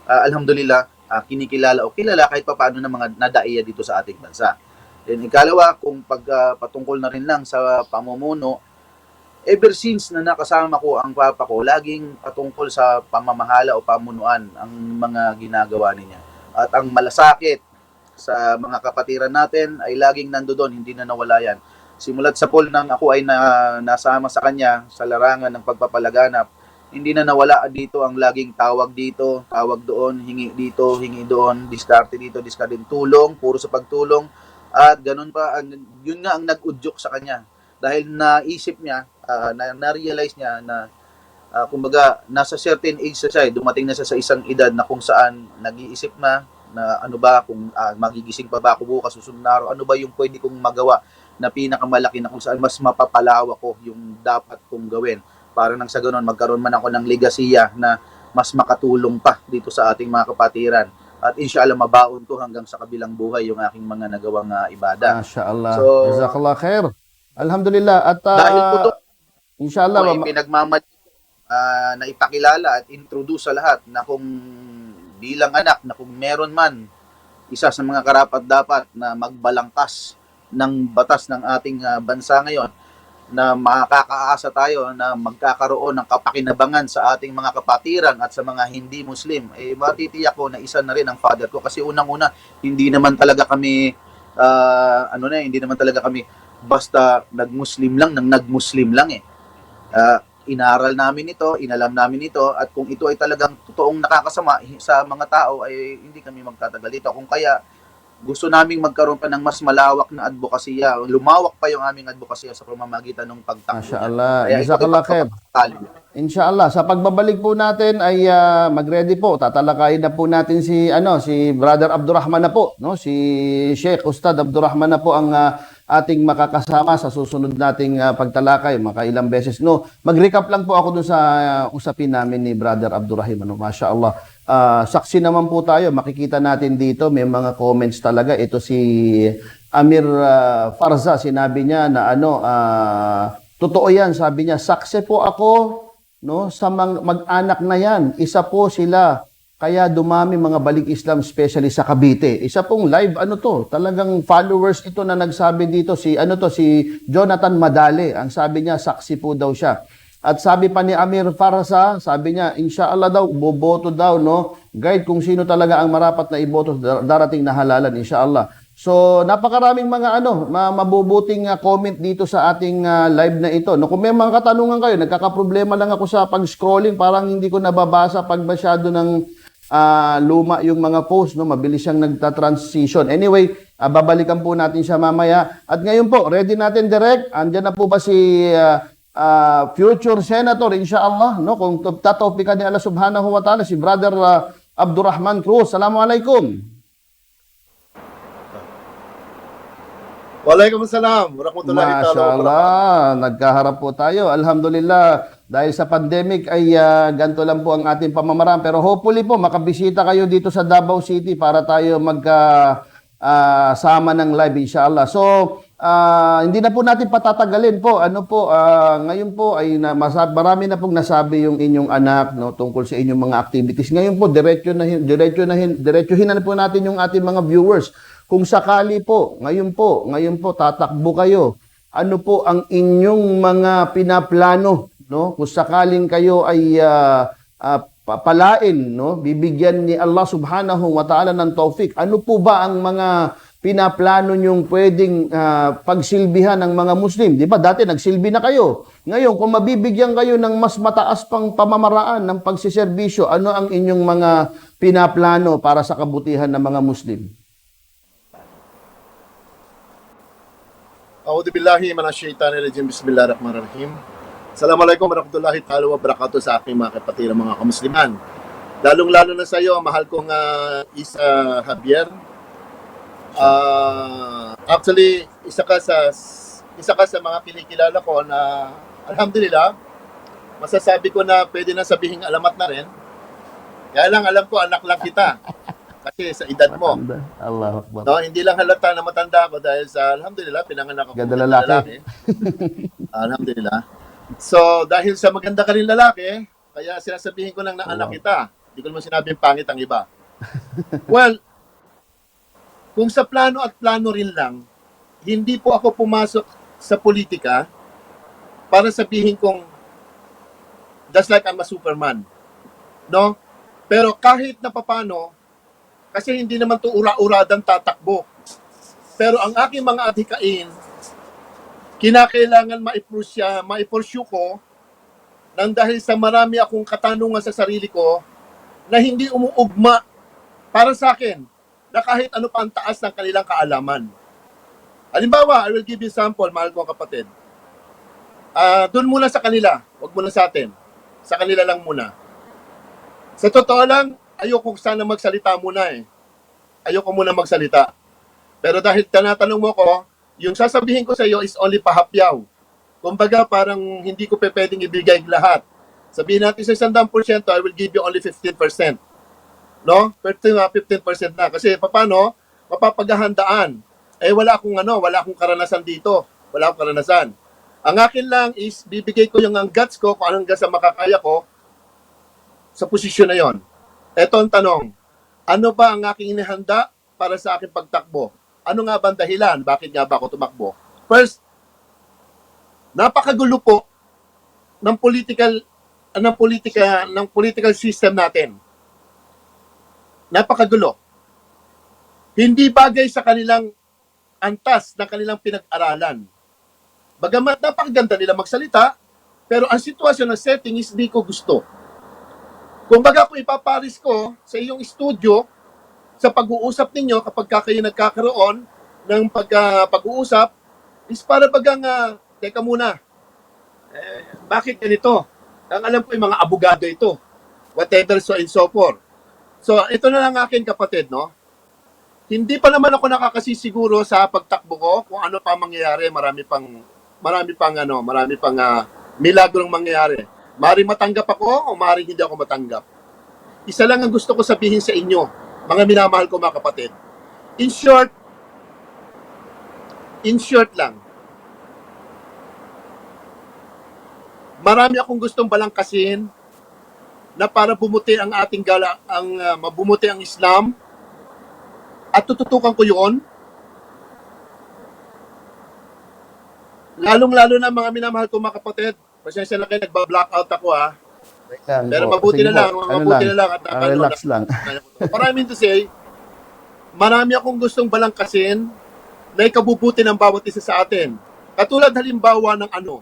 alhamdulillah, kinikilala o kilala kahit paano ng mga nadaiya dito sa ating bansa. Then ikalawa, kung patungkol na rin lang sa pamumuno, ever since na nakasama ko ang papa ko, laging patungkol sa pamamahala o pamunuan ang mga ginagawa niya. At ang malasakit sa mga kapatiran natin ay laging nandoon, hindi na nawala yan. Simulat sa poll nang ako ay nasama sa kanya sa larangan ng pagpapalaganap, hindi na nawala dito ang laging tawag dito, tawag doon, hingi dito, hingi doon, diskarte dito, diskarte din, tulong, puro sa pagtulong. At ganun pa, yun nga ang nag-udyok sa kanya. Dahil naisip niya, na-realize niya na kumbaga nasa certain age siya, dumating na siya sa isang edad na kung saan nag-iisip na ano ba, kung magigising pa ba ako bukas, susunod na araw, ano ba yung pwede kong magawa na pinakamalaki na kung saan mas mapapalawa ko yung dapat kong gawin. Para nang sa ganun, magkaroon man ako ng legasiya na mas makatulong pa dito sa ating mga kapatiran. At inshallah, mabaon to hanggang sa kabilang buhay yung aking mga nagawang ibada. Mashallah. So, Jazakallah khair. Alhamdulillah. At dahil po to, inshallah, pinagmamadali na ipakilala at introduce sa lahat na kung bilang anak, na kung meron man isa sa mga karapat-dapat na magbalangkas ng batas ng ating bansa ngayon, na makakaasa tayo na magkakaroon ng kapakinabangan sa ating mga kapatiran at sa mga hindi Muslim, matitiyak ko na isa na rin ang father ko. Kasi unang-una, hindi naman talaga kami ano na, hindi naman talaga kami basta nag-Muslim lang, nang nag-Muslim lang eh. Inaral namin ito, inalam namin ito, at kung ito ay talagang totoong nakakasama sa mga tao, ay hindi kami magtatagal dito. Kung kaya, gusto naming magkaroon pa ng mas malawak na advokasya, lumawak pa yung aming advokasya sa pamamagitan ng pagtakbo Masya niya. Allah. Kaya ito ay Jazakallah khair. pagpapakali. Inshallah, sa pagbabalik po natin ay mag-ready po. Tatalakayin na po natin si Brother Abdurrahman na po, no? Si Sheikh Ustad Abdurrahman na po ang ating makakasama sa susunod nating pagtalakay, makailang beses, no. Mag-recap lang po ako dun sa usapin namin ni Brother Abdurrahim, ano, Masya Allah. Saksi naman po tayo, makikita natin dito may mga comments talaga. Ito si Amir Farza, sinabi niya na totoo yan, sabi niya, saksi po ako, no, sa mag-anak na yan. Isa po sila, kaya dumami mga balik Islam, especially sa Cavite. Isa pong live, talagang followers ito na nagsabi dito, si Jonathan Madale. Ang sabi niya, saksi po daw siya. At sabi pa ni Amir Farsa, sabi niya, inshallah daw, boboto daw, no? Guide kung sino talaga ang marapat na iboto darating na halalan, inshallah. So, napakaraming mga mabubuting comment dito sa ating live na ito. No, kung may mga katanungan kayo, nagkakaproblema lang ako sa pag-scrolling, parang hindi ko nababasa pag masyado ng luma yung mga post, no? Mabilis siyang nagta-transition. Anyway, babalikan po natin siya mamaya. At ngayon po, ready natin direct. Andyan na po ba si future senator, inshallah, no? Kung tatopikan ni Allah subhanahu wa ta'ala, si Brother Abdurrahman Cruz. Assalamualaikum. Waalaikumsalam warahmatullahi Masya taala Allah, nagkaharap po tayo. Alhamdulillah, dahil sa pandemic ay ganito lang po ang ating pamamaraan. Pero hopefully po, makabisita kayo dito sa Davao City para tayo sama ng live, inshallah. So, hindi na po natin patatagalin po. Ngayon po ay marami na pong nasabi yung inyong anak, no, tungkol sa inyong mga activities. Ngayon po, diretsuhin na po natin yung ating mga viewers. Kung sakali po, ngayon po tatakbo kayo. Ano po ang inyong mga pinaplano, no? Kung sakaling kayo ay papalain, no? Bibigyan ni Allah Subhanahu wa Ta'ala ng taufik. Ano po ba ang mga pinaplano nyong pwedeng pagsilbihan ng mga Muslim? Di ba dati nagsilbi na kayo? Ngayon, kung mabibigyan kayo ng mas mataas pang pamamaraan ng pagsiservisyo, ano ang inyong mga pinaplano para sa kabutihan ng mga Muslim? A'udhu billahi minasyaitanirrajim. Bismillahirrahmanirrahim. Assalamualaikum warahmatullahi ta'ala wabarakatuh sa aking mga kapatid, mga kamusliman. Lalong-lalo na sa iyo, mahal kong Isa Javier. Actually, isa ka sa mga kinikilala ko na alhamdulillah, masasabi ko na pwede na sabihing alamat na rin. Kaya lang alam ko anak lang kita. Kasi sa edad mo. Allahu Akbar. No, hindi lang halata na matanda ako dahil sa alhamdulillah pinanganak ako Ganda ng lalaki. Alhamdulillah. So dahil sa maganda ka rin lalaki, kaya sinasabihin ko lang na anak kita. Hindi ko naman sinabing pangit ang iba. Well, kung sa plano at plano rin lang, hindi po ako pumasok sa politika para sabihin kong just like I'm a Superman. No? Pero kahit na papano, kasi hindi naman to ura-uradan tatakbo. Pero ang aking mga adhikain, kinakailangan maipursue ko nang dahil sa marami akong katanungan sa sarili ko na hindi umuugma para sa akin na kahit ano pa ang taas ng kanilang kaalaman. Halimbawa, I will give you sample, mahal kong kapatid. Doon muna sa kanila, wag muna sa atin. Sa kanila lang muna. Sa totoo lang, ayoko sana magsalita muna eh. Ayoko muna magsalita. Pero dahil tinatanong mo ko, yung sasabihin ko sa iyo is only pahapyaw. Kumbaga parang hindi ko pwedeng ibigay lahat. Sabihin natin sa 100%, I will give you only 15%. No? 15% na. Kasi paano? Mapapaghahandaan. Wala akong karanasan dito. Wala akong karanasan. Ang akin lang is bibigay ko yung guts ko kung anong gasa makakaya ko sa posisyon na yon. Ito ang tanong, ano ba ang aking inihanda para sa aking pagtakbo? Ano nga ba ang dahilan? Bakit nga ba ako tumakbo? First, napakagulo po ng political system natin. Napakagulo. Hindi bagay sa kanilang antas ng kanilang pinag-aralan. Bagamat napakaganda nila magsalita, pero ang sitwasyon ng setting is di ko gusto. Kung baga kung ipaparis ko sa iyong studio, sa pag-uusap ninyo, kapag kayo nagkakaroon ng pag-uusap, is para bagang, teka muna, bakit ganito? Ang alam ko yung mga abogado ito, whatever so and so forth. So, ito na lang akin kapatid, no? Hindi pa naman ako nakakasisiguro sa pagtakbo ko kung ano pa mangyayari, marami pang milagrong mangyayari. Maaaring matanggap ako o maaaring hindi ako matanggap. Isa lang ang gusto ko sabihin sa inyo, mga minamahal ko mga kapatid. In short lang, marami akong gustong balangkasin na para bumuti ang ating mabumuti ang Islam, at tututukan ko yun. Lalong-lalo na mga minamahal ko mga kapatid, pasensya na kayo, nagba-blackout ako ha. Pero mabuti na lang, at relax lang. What I mean to say, marami akong gustong balangkasin na ikabubuti ng bawat isa sa atin. Katulad halimbawa ng ano.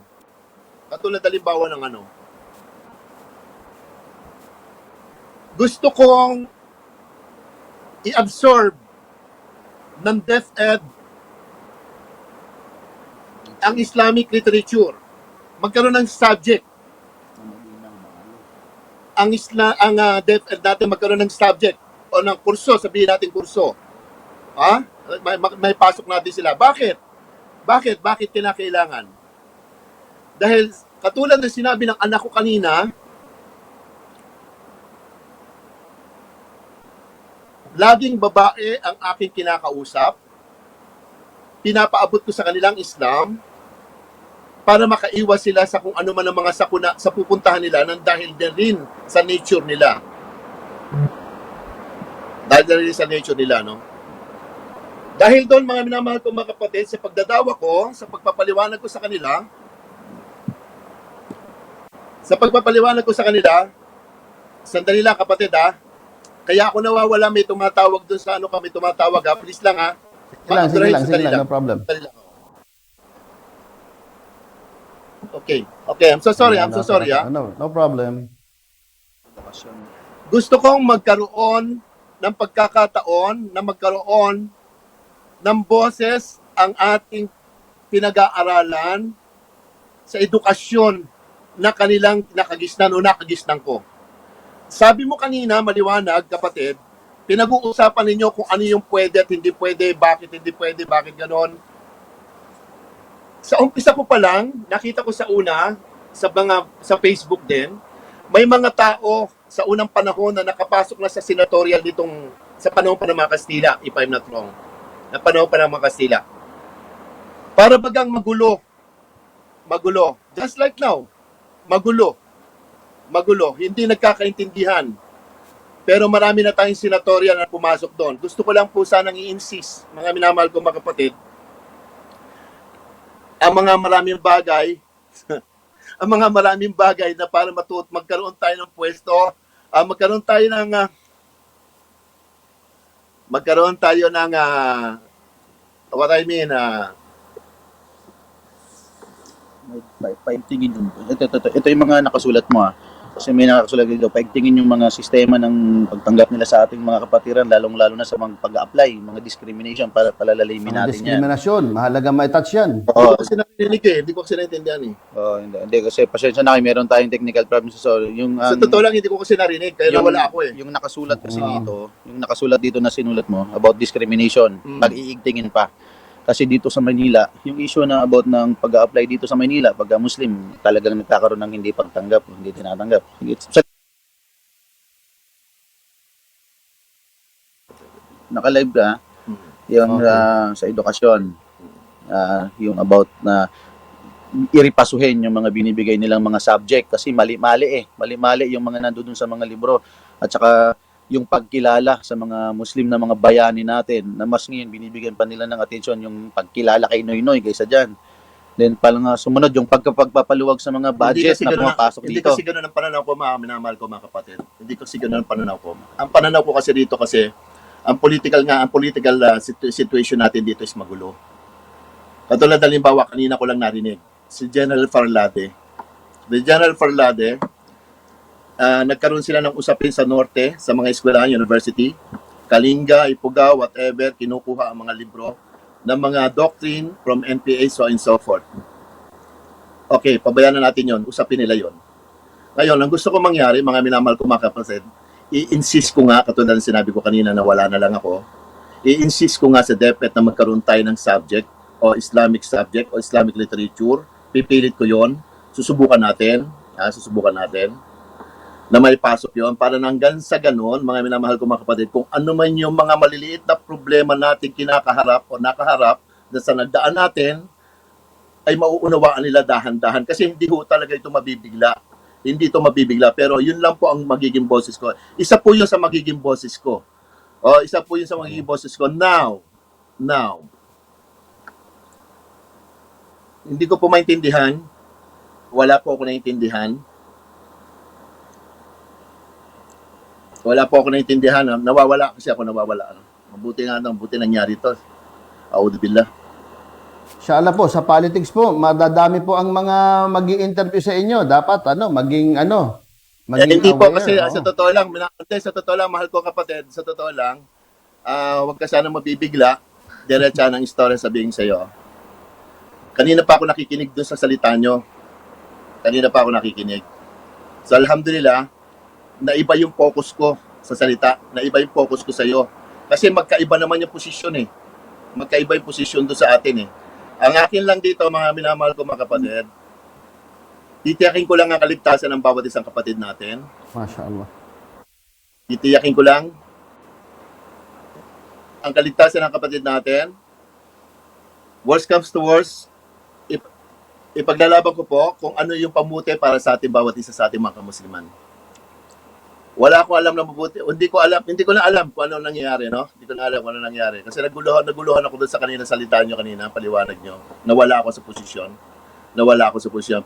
Gusto kong i-absorb ng DepEd ang Islamic literature. Magkaroon ng subject. Ang DepEd natin magkaroon ng subject o ng kurso, sabihin natin kurso. Ha? May pasok natin sila. Bakit? Bakit kinakailangan? Dahil katulad ng sinabi ng anak ko kanina, laging babae ang aking kinakausap, pinapaabot ko sa kanilang Islam para makaiwas sila sa kung ano man ang mga sakuna sa pupuntahan nila nang dahil din rin sa nature nila. No? Dahil doon, mga minamahal ko mga kapatid, sa pagdadawa ko, sa pagpapaliwanag ko sa kanila, sandali lang kapatid ha, kaya ako nawawala, may tumatawag doon sa kami tumatawag ha, please lang ha. Sige lang, no problem. Okay, I'm so sorry ha. No problem. Gusto kong magkaroon ng pagkakataon na magkaroon ng boses ang ating pinag-aaralan sa edukasyon na kanilang nakagisnan ko. Sabi mo kanina, maliwanag, kapatid, pinag-uusapan ninyo kung ano yung pwede at hindi pwede, bakit hindi pwede, bakit ganon. Sa umpisa ko pa lang, nakita ko sa Facebook din, may mga tao sa unang panahon na nakapasok na sa senatorial sa panahon pa ng mga Kastila, if I'm not wrong. Na panahon pa ng mga Kastila. Para bagang magulo. Just like now, magulo, hindi nagkakaintindihan. Pero marami na tayong senatorial na pumasok doon. Gusto ko lang po sanang i-insist, mga minamahal ko mga kapatid, ang mga maraming bagay, na para magkaroon tayo ng pwesto, magkaroon tayo ng what I mean, Paigtingin yung ito yung mga nakasulat mo kasi may nakasulat dito, paigtingin yung mga sistema ng pagtanggap nila sa ating mga kapatiran, lalong-lalo na sa mga pag-apply, mga discrimination, para palalalimin natin yan. Diskriminasyon, mahalaga ma-touch yan. Hindi ko kasi naiintindihan eh. Hindi kasi pasensya na kayo, meron tayong technical problems. So, sa totoo lang, hindi ko kasi narinig, kaya nawala ako eh. Yung nakasulat kasi dito, yung nakasulat dito na sinulat mo about discrimination, mag-iigtingin pa. Kasi dito sa Manila, yung issue na about ng pag-a-apply dito sa Manila, pagka Muslim, talagang nagkakaroon ng hindi pagtanggap, hindi tinatanggap. Naka-live ka, yung sa edukasyon, yung about na iripasuhin yung mga binibigay nilang mga subject kasi mali-mali yung mga nandoon sa mga libro, at saka yung pagkilala sa mga Muslim na mga bayani natin, na mas ngayon binibigyan pa nila ng atensyon yung pagkilala kay Noynoy kaysa dyan. Then palang sumunod yung pagpapaluwag sa mga budget na pumapasok dito. Hindi kasi ganoon ang pananaw ko, mga minamahal ko mga kapatid. Hindi kasi ganoon ang pananaw ko. Ang pananaw ko kasi dito kasi, ang political situation natin dito is magulo. Katulad halimbawa, kanina ko lang narinig, si General Farlade. The General Farlade, nagkaroon sila ng usapin sa norte, sa mga eskwelahan, university, Kalinga, Ipuga, whatever, kinukuha ang mga libro ng mga doctrine from NPA, so and so forth. Okay, pabayaan na natin yon, usapin nila yon. Ngayon, ang gusto ko mangyari, mga minamahal ko mga kapatid, i-insist ko nga, katulad ng sinabi ko kanina na wala na lang ako, i-insist ko nga sa DepEd na magkaroon tayo ng subject o Islamic subject o Islamic literature. Pipilit ko yon, susubukan natin na may pasok yon para hanggang sa ganon, mga minamahal ko mga kapatid, kung ano man yung mga maliliit na problema natin kinakaharap o nakaharap na sa nagdaan natin, ay mauunawaan nila dahan-dahan kasi hindi ho talaga ito mabibigla. Hindi ito mabibigla, pero yun lang po ang magiging boses ko. Isa po yun sa magiging boses ko. Isa po yun sa magiging boses ko. Now, hindi ko po maintindihan. Wala po ako naintindihan. Nawawala kasi ako, nawawala. Mabuti nangyari ito. Auzubillah. Inshallah po, sa politics po, madadami po ang mga magi-interview sa inyo. Dapat maging Hindi po aware, kasi sa totoo lang, mahal ko kapatid, sa totoo lang, huwag ka sana mabibigla, diretsa ng istorya sabihin sa iyo. Kanina pa ako nakikinig doon sa salita nyo. So alhamdulillah, naiba yung focus ko sa salita, naiba yung focus ko sa iyo. Kasi magkaiba naman yung posisyon Magkaiba yung posisyon doon sa atin Ang akin lang dito, mga minamahal ko mga kapatid, titiyakin ko lang ang kaligtasan ng bawat isang kapatid natin. Masya Allah. Titiyakin ko lang ang kaligtasan ng kapatid natin. Worst comes to worst, ipaglalaban ko po kung ano yung pamuti para sa ating bawat isa sa ating mga kamusliman. Wala akong alam na mabuti. Hindi ko na alam kung ano nangyayari, no? Hindi ko na alam kung ano nangyayari. Kasi naguluhan ako doon sa kanina salita nyo kanina, paliwanag nyo. Nawala ako sa posisyon.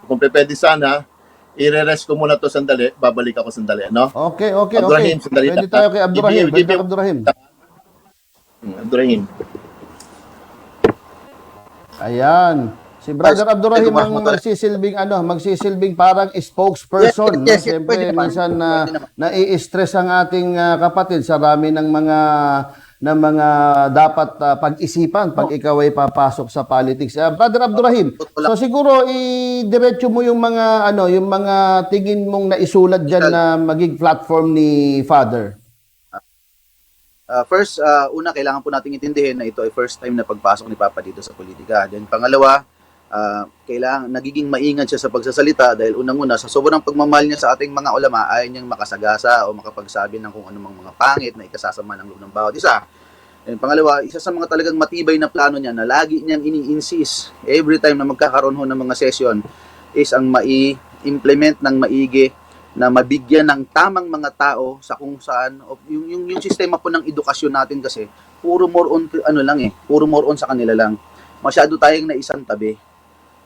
Kung pwede sana, i-rest ko muna to sandali, babalik ako sandali, no? Okay. Abdurrahim, sandali Pwede lang. tayo kay Abdurrahim. Give me- Abdurrahim. Abdurrahim. Ayan. Si Brother Abdurrahim ang magsisilbing parang spokesperson. Yes, Siyempre, pwede naman. minsan Pwede naman. nai-stress ang ating kapatid sa rami ng mga dapat pag-isipan pag ikaw ay papasok sa politics. Brother Abdurrahim, so siguro i-diretso mo yung mga tingin mong naisulat diyan na maging platform ni Father. First, kailangan po nating intindihin na ito ay first time na pagpasok ni Papa dito sa politika. Then pangalawa, kailangan nagiging maingat siya sa pagsasalita dahil unang-una sa sobrang pagmamahal niya sa ating mga ulama ayaw niyang makasagasa o makapagsabi ng kung anumang mga pangit na ikasasama ng loob ng bawat isa. And pangalawa, isa sa mga talagang matibay na plano niya na lagi niyang ini-insist every time na magkakaroon ho ng mga session is ang mai-implement ng maigi na mabigyan ng tamang mga tao sa kung saan yung sistema po ng edukasyon natin kasi puro more on sa kanila lang. Masyado tayong naisang tabi.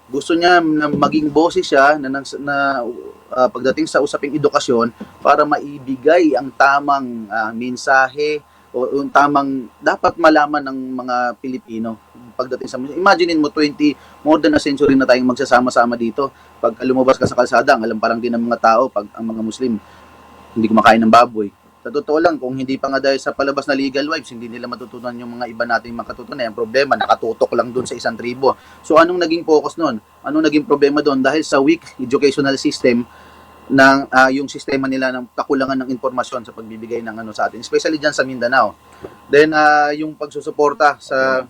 Gusto niya na maging boses siya na pagdating sa usaping edukasyon para maibigay ang tamang mensahe o yung tamang dapat malaman ng mga Pilipino pagdating sa imagine mo more than a century na tayong magsasama-sama dito. Pag lumabas ka sa kalsada, ang alam pa lang din ng mga tao pag ang mga Muslim hindi kumakain ng baboy. Sa totoo lang, kung hindi pa nga dahil sa palabas na legal wives, hindi nila matutunan yung mga iba nating makatutunan. Ang problema, nakatutok lang dun sa isang tribo. So anong naging focus nun? Anong naging problema dun? Dahil sa weak educational system ng yung sistema nila ng kakulangan ng informasyon sa pagbibigay ng sa atin, especially dyan sa Mindanao. Then yung pagsusuporta sa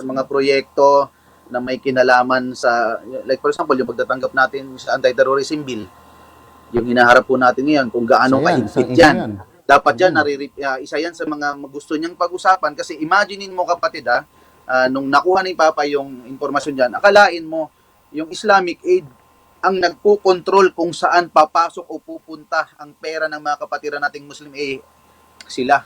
mga proyekto na may kinalaman sa, like for example, yung pagtatanggap natin sa anti-terrorism bill, yung hinaharap po natin ngayon, kung gaano kahigpit yan. Dapat dyan, isa yan sa mga gusto niyang pag-usapan. Kasi imaginein mo kapatid nung nakuha ni Papa yung informasyon dyan, akalain mo, yung Islamic aid, ang nagpo-control kung saan papasok o pupunta ang pera ng mga kapatiran nating Muslim, sila.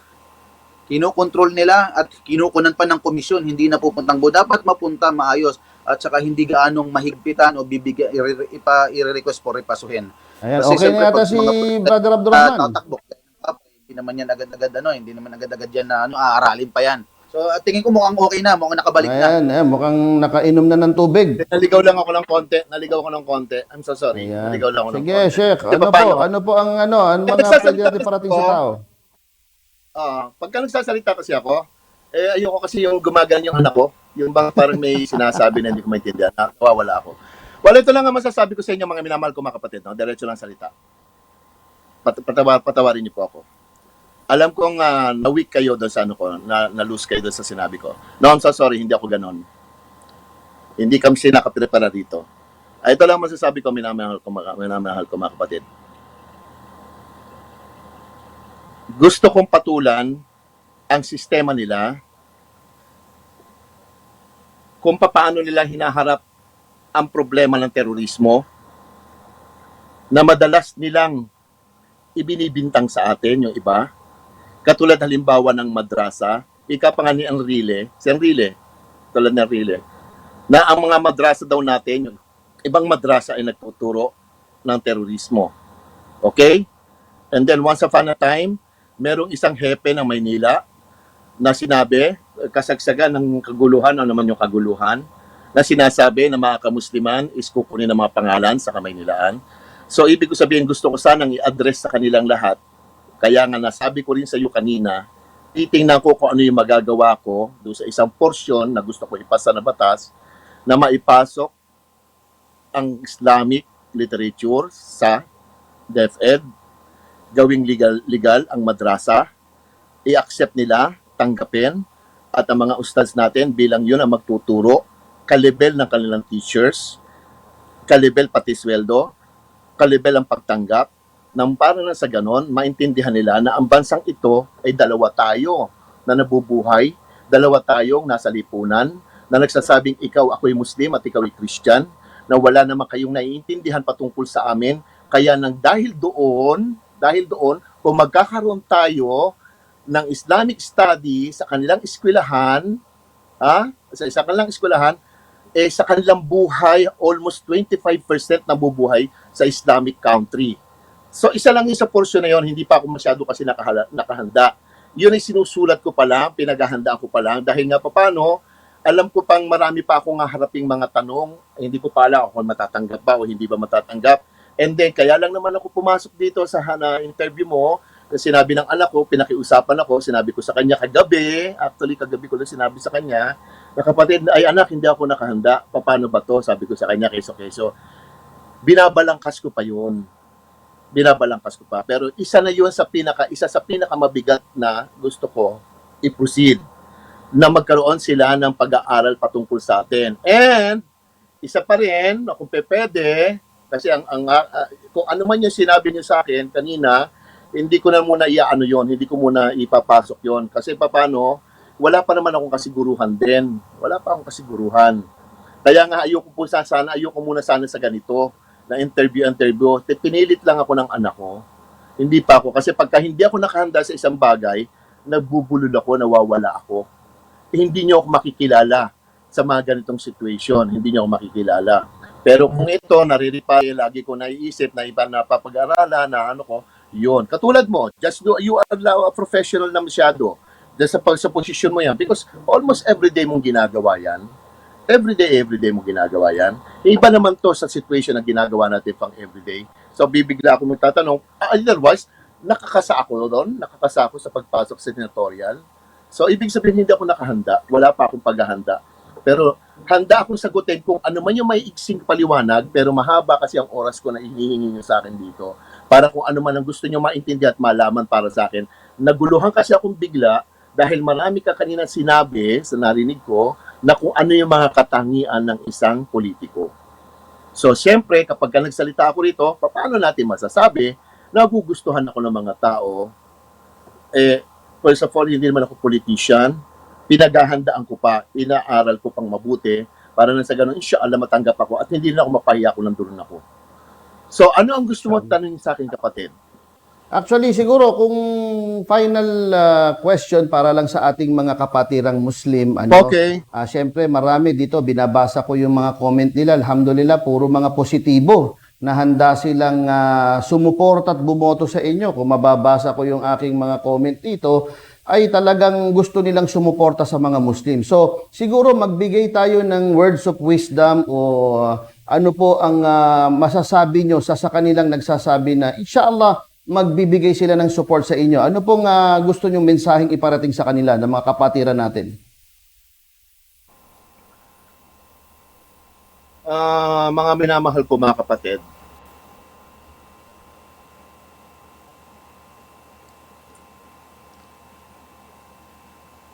Kinokontrol nila at kinukunan pa ng komisyon, hindi na pupuntang dapat mapunta maayos at saka hindi gaanong mahigpitan o i-request for repasuhin. Ayan, Kasi okay na yata si Brother Abdurrahman. tatakbo. Hindi naman yan agad-agad yan na aaralin pa yan. So, tingin ko mukhang okay na, mukhang nakabalik na. Ayan, mukhang nakainom na ng tubig. Naligaw lang ako ng konti. I'm so sorry. Ayan. Naligaw lang ako ng Sige, konti. Sheikh. Di ba, paano? Ano po ang mga nagsasalita pwede natin kasi parating ako, sa tao? Pagka nagsasalita kasi ako, ayoko kasi yung gumagano yung anak ko. Yung bang parang may sinasabi na hindi ko maintindihan. Nawawala ako. Well, ito lang ang masasabi ko sa inyo, mga minamahal ko mga kapatid. No? Diretso lang salita. Patawarin niyo po ako. Alam kong na-weak kayo doon sa ano ko, na-lose kayo doon sa sinabi ko. No, I'm so sorry, hindi ako ganon. Hindi kami nakaprepara dito. Ito lang masasabi ko, minamahal ko mga kapatid. Gusto kong patulan ang sistema nila kung paano nila hinaharap ang problema ng terorismo na madalas nilang ibinibintang sa atin, yung iba. Katulad halimbawa ng madrasa, ikapangani ang Rile, si Enrile, tulad ng Rile, na ang mga madrasa daw natin, yung ibang madrasa ay nagtuturo ng terorismo. Okay? And then once upon a time, merong isang hepe ng Maynila na sinabi, kasagsagan ng kaguluhan, ano naman yung kaguluhan, na sinasabi na mga kamusliman is kukunin ng mga pangalan sa Kamaynilaan. So ibig ko sabihin, gusto ko sanang i-address sa kanilang lahat. Kaya nga nasabi ko rin sa iyo kanina, titingnan ko kung ano yung magagawa ko doon sa isang porsyon na gusto ko ipasa na batas na maipasok ang Islamic literature sa DepEd, gawing legal ang madrasa, i-accept nila, tanggapin, at ang mga ustads natin bilang yun ang magtuturo, kalibel ng kanilang teachers, kalibel pati sweldo, kalibel ang pagtanggap, nang para na sa ganon, maintindihan nila na ang bansang ito ay dalawa tayo na nabubuhay, dalawa tayong nasa lipunan, na nagsasabing ikaw ako'y Muslim at ikaw ay Christian, na wala naman kayong naiintindihan patungkol sa amin, kaya nang dahil doon, kung magkakaroon tayo ng Islamic study sa kanilang eskwelahan, sa kanilang eskwelahan, sa kanilang buhay, almost 25% nabubuhay sa Islamic country. So isa lang yung sa portion na yun, hindi pa ako masyado kasi nakahanda. Yun ay sinusulat ko pa lang, pinaghahandaan ko pa lang, dahil nga paano, alam ko pang marami pa akong haraping mga tanong, hindi ko pa alam kung matatanggap ba o hindi ba matatanggap. And then, kaya lang naman ako pumasok dito sa interview mo, sinabi ng anak ko, pinakiusapan ako, sinabi ko sa kanya kagabi ko lang sinabi sa kanya, na kapatid, ay anak, hindi ako nakahanda, paano ba to? Sabi ko sa kanya, keso. Binabalangkas ko pa yun. Pero isa sa pinakamabigat na gusto ko i-proceed na magkaroon sila ng pag-aaral patungkol sa atin. And isa pa rin, kung pwede, kasi kung ano man yung sinabi niyo sa akin kanina, hindi ko na muna hindi ko muna ipapasok yon kasi paano, wala pa naman akong kasiguruhan din. Kaya nga ayoko muna sana sa ganito na interview. Pinilit lang ako ng anak ko. Hindi pa ako. Kasi pagka hindi ako nakahanda sa isang bagay, nagbubulol ako, nawawala ako. Hindi niyo ako makikilala sa mga ganitong situation. Hindi niyo ako makikilala. Pero kung ito, nariripay, lagi ko naiisip na iba na papag-aralan, na yun. Katulad mo, you are a professional na masyado sa posisyon mo yan. Because almost everyday mong ginagawa yan. Everyday mo ginagawa yan. Iba naman to sa situation na ginagawa natin pang everyday. So, bibigla ako magtatanong, otherwise, nakakasa ako sa pagpasok sa senatorial. So, ibig sabihin, hindi ako nakahanda. Wala pa akong paghahanda. Pero, handa akong sagutin kung ano man yung may iksing paliwanag, pero mahaba kasi ang oras ko na hinihingi nyo sa akin dito. Para kung ano man ang gusto nyo maintindihan at malaman para sa akin. Naguluhan kasi akong bigla dahil marami ka kanina sinabi sa narinig ko na kung ano yung mga katangian ng isang politiko. So, siyempre, kapag nagsalita ako rito, paano natin masasabi na gugustuhan ako ng mga tao? First of all, hindi naman ako politician. Pinaghahandaan ko pa, inaaral ko pang mabuti para na sa ganun, inshallah, matanggap ako at hindi na ako mapahiya kung nandun ako. So, ano ang gusto mo tanongin sa akin, kapatid? Actually, siguro kung final question para lang sa ating mga kapatirang Muslim, Okay. Siyempre, marami dito, binabasa ko yung mga comment nila. Alhamdulillah, puro mga positibo na handa silang sumuport at bumoto sa inyo. Kung mababasa ko yung aking mga comment dito, ay talagang gusto nilang sumuporta sa mga Muslim. So, siguro magbigay tayo ng words of wisdom o ano po ang masasabi nyo sa kanilang nagsasabi na inshallah magbibigay sila ng support sa inyo. Ano pong gusto nyong mensaheng iparating sa kanila ng mga kapatiran natin? Mga minamahal ko mga kapatid,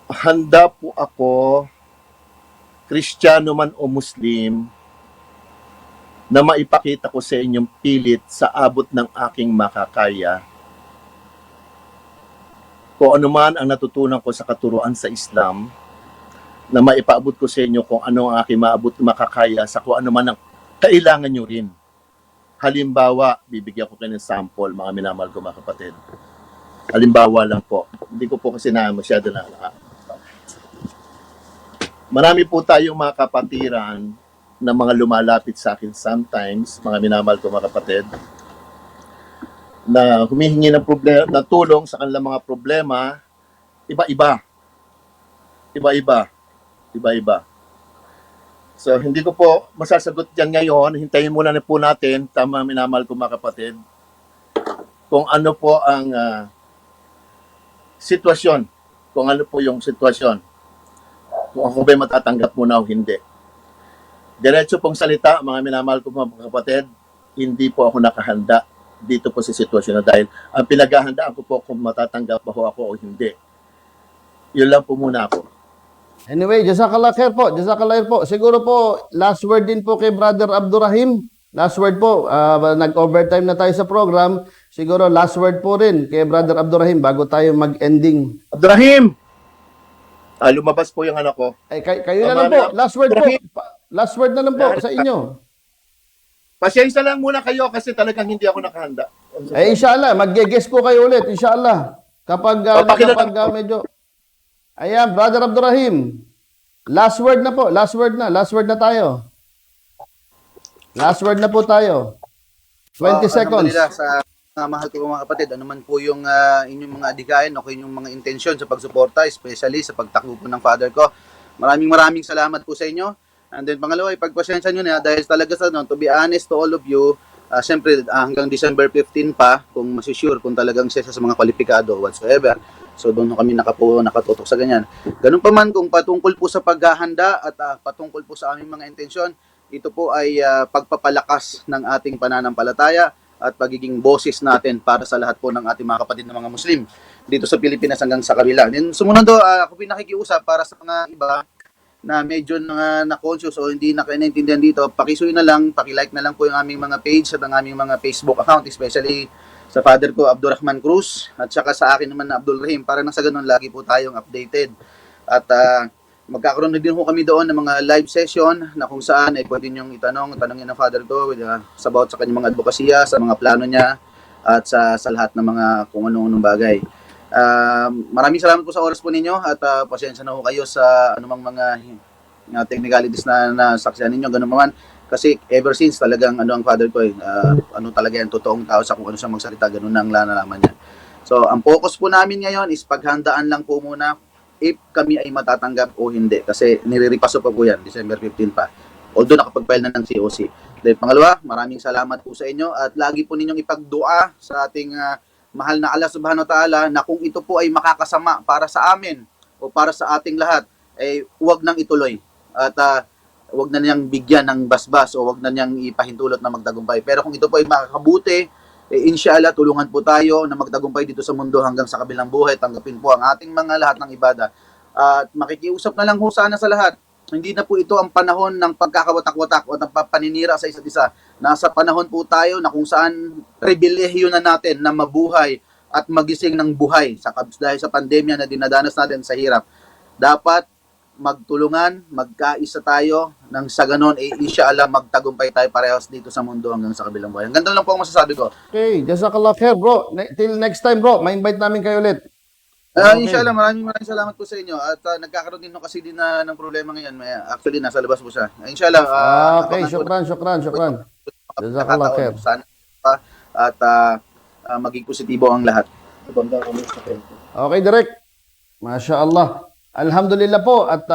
handa po ako, Kristiyano man o Muslim, na maipakita ko sa inyong pilit sa abot ng aking makakaya kung ano man ang natutunan ko sa katuruan sa Islam, na maipaabot ko sa inyo kung ano ang aking maabot makakaya sa kung ano man ang kailangan nyo rin. Halimbawa, bibigyan ko kayo ng sample, mga minamahal ko mga kapatid. Halimbawa lang po. Hindi ko po kasi masyado na. Marami po tayong mga kapatiran na mga lumalapit sa akin sometimes, mga minamahal ko mga kapatid, na humihingi ng problema, na tulong sa kanilang mga problema, iba-iba. Iba-iba. So, hindi ko po masasagot yan ngayon. Hintayin muna na po natin, tama minamahal ko mga kapatid, kung ano po ang sitwasyon. Kung ano po yung sitwasyon. Kung ako ba'y matatanggap muna o hindi. Diretso pong salita, mga minamahal ko mga kapatid, hindi po ako nakahanda dito po sa sitwasyon na dahil ang pinaghahandaan ko po kung matatanggap ba ako o hindi. Yun lang po muna ako. Anyway, jazakallah khair po. Jazakallah khair po. Siguro po, last word din po kay Brother Abdurrahim. Last word po. Nag-overtime na tayo sa program. Siguro last word po rin kay Brother Abdurrahim bago tayo mag-ending. Abdurrahim! Lumabas po yung anak ko. Ay, kayo na lang po. Last word po. Last word na lang po sa inyo. Pasensya lang muna kayo kasi talagang hindi ako nakahanda. Inshallah, mag-guess po kayo ulit. Inshallah. Kapag medyo... Ayan, Brother Abdurrahim. Last word na po. Last word na. Last word na tayo. Last word na po tayo. 20 seconds. Alhamdulillah sa mga mahal ko mga kapatid, ano man po yung inyong mga adigayan o inyong mga intensyon sa pagsuporta, especially sa pagtakbo po ng father ko. Maraming salamat po sa inyo. And then pangalawa, ipagpasensya nyo na dahil talaga to be honest to all of you, siyempre hanggang December 15 pa, kung masisure kung talagang siya sa mga kwalipikado whatsoever. So doon kami nakatutok sa ganyan. Ganun pa man kung patungkol po sa paghahanda at patungkol po sa aming mga intensyon, ito po ay pagpapalakas ng ating pananampalataya at pagiging boses natin para sa lahat po ng ating mga kapatid na mga Muslim dito sa Pilipinas hanggang sa kabila. Then sumunod ako pinakikiusap para sa mga iba na medyo na-conscious o hindi na naintindihan dito, pakisuyo na lang, pakilike na lang po yung aming mga page at ang aming mga Facebook account, especially sa father ko, Abdurrahman Cruz, at saka sa akin naman na Abdul Rahim, para nang sa ganun lagi po tayong updated. At magkakaroon na din po kami doon ng mga live session na kung saan ay pwede niyong tanongin ng father ko sa about sa kanyang mga advokasya, sa mga plano niya, at sa lahat ng mga kung anong bagay. Maraming salamat po sa oras po ninyo at pasensya na po kayo sa anumang mga technicalities na nasaksihan ninyo, ganun naman. Kasi ever since talagang ang father ko ano talaga yan, totoong tao sa kung ano siya magsalita, ganun ang nalalaman niya. So ang focus po namin ngayon is paghandaan lang po muna if kami ay matatanggap o hindi. Kasi niriripaso pa po yan, December 15 pa. Although nakapag-file na ng COC. Then pangalawa, maraming salamat po sa inyo at lagi po ninyong ipagdua sa ating mahal na Allah subhanahu wa ta'ala na kung ito po ay makakasama para sa amin o para sa ating lahat, huwag nang ituloy. At wag na niyang bigyan ng basbas o wag na niyang ipahintulot na magtagumpay. Pero kung ito po ay makakabuti, inshallah tulungan po tayo na magtagumpay dito sa mundo hanggang sa kabilang buhay. Tanggapin po ang ating mga lahat ng ibada. At makikiusap na lang ho sana sa lahat. Hindi na po ito ang panahon ng pagkakawatak-watak o ng paninira sa isa't isa. Nasa panahon po tayo na kung saan pribilehiyo na natin na mabuhay at magising ng buhay dahil sa pandemya na dinadanas natin sa hirap. Dapat magtulungan, magkaisa tayo nang sa ganon, inshallah magtagumpay tayo parehas dito sa mundo hanggang sa kabilang buhay. Ganito lang po ang masasabi ko. Okay, jazakallah khair bro. Till next time bro, ma-invite namin kayo ulit. Okay. Inshallah, maraming salamat po sa inyo. At nagkakaroon din kasi din ng problema ngayon. Actually, nasa labas po siya. Inshallah. Okay, syukran. Jazakallah khair. Sana at maging positibo ang lahat. Okay, direct. Masya Allah. Alhamdulillah po at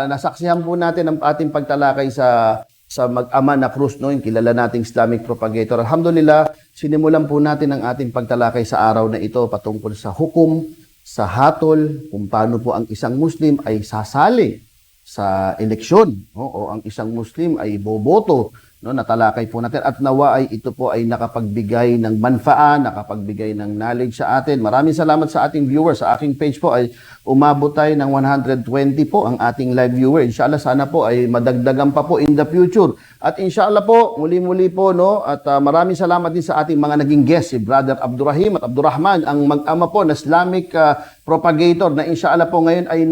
nasaksihan po natin ang ating pagtalakay sa mag-ama na Cruz, no, yung kilala nating Islamic propagator. Alhamdulillah, sinimulan po natin ang ating pagtalakay sa araw na ito patungkol sa hukom, sa hatol, kung paano po ang isang Muslim ay sasali sa eleksyon, no, o ang isang Muslim ay boboto, no, natalakay po natin at nawa ay ito po ay nakapagbigay ng manfaa, nakapagbigay ng knowledge sa atin. Maraming salamat sa ating viewers. Sa aking page po ay umabot tayo ng 120 po ang ating live viewer. Inshallah sana po ay madagdagan pa po in the future. At inshallah po muli-muli po, no, at maraming salamat din sa ating mga naging guest, si Brother Abdurrahim at Abdurrahman, ang mag-ama po na Islamic propagator na inshallah po ngayon ay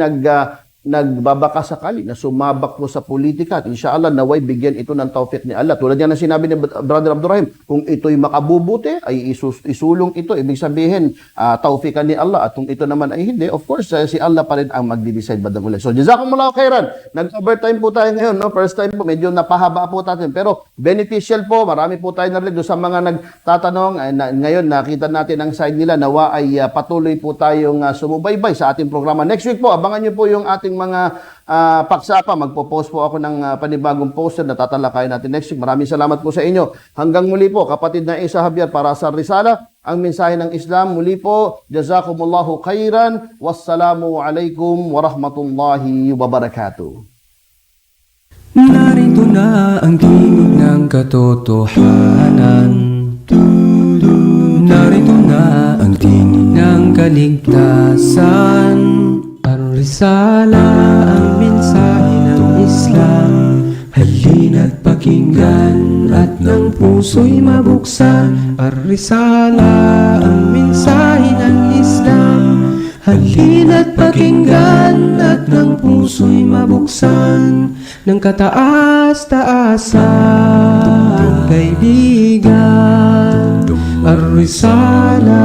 nagbabaka sakali na sumabak po sa politika at inshallah naway bigyan ito ng taufik ni Allah. Tulad yan na sinabi ni Brother Abdurrahim, kung ito'y makabubuti ay isulong ito, ibig sabihin taufikan ni Allah, at kung ito naman ay hindi, of course si Allah pa rin ang magdi-decide bandang uli. So jazakumullahu khairan. Nag-overtime po tayo ngayon, no? First time po, medyo napahaba po natin, pero beneficial po. Marami po tayo narinig sa mga nagtatanong. Ngayon nakita natin ang side nila, nawa ay patuloy po tayong sumubaybay sa ating programa. Next week po, abangan niyo po yung ating mga pagsapa. Magpo-post po ako ng panibagong poster na tatalakayin natin next week. Maraming salamat po sa inyo. Hanggang muli po, kapatid na Isa Javier para sa Risala, ang mensahe ng Islam. Muli po, jazakumullahu khairan. Wassalamu alaikum warahmatullahi wabarakatuh. Narito na ang tinig ng katotohanan. Narito na ang tinig ng kaligtasan. Ar-Risala, ang mensahe ng Islam. Halina't pakinggan at ng puso'y mabuksan. Ar-Risala, ang mensahe ng Islam. Halina't pakinggan at ng puso'y mabuksan. Ng kataas-taasan, kaibigan. Ar-Risala.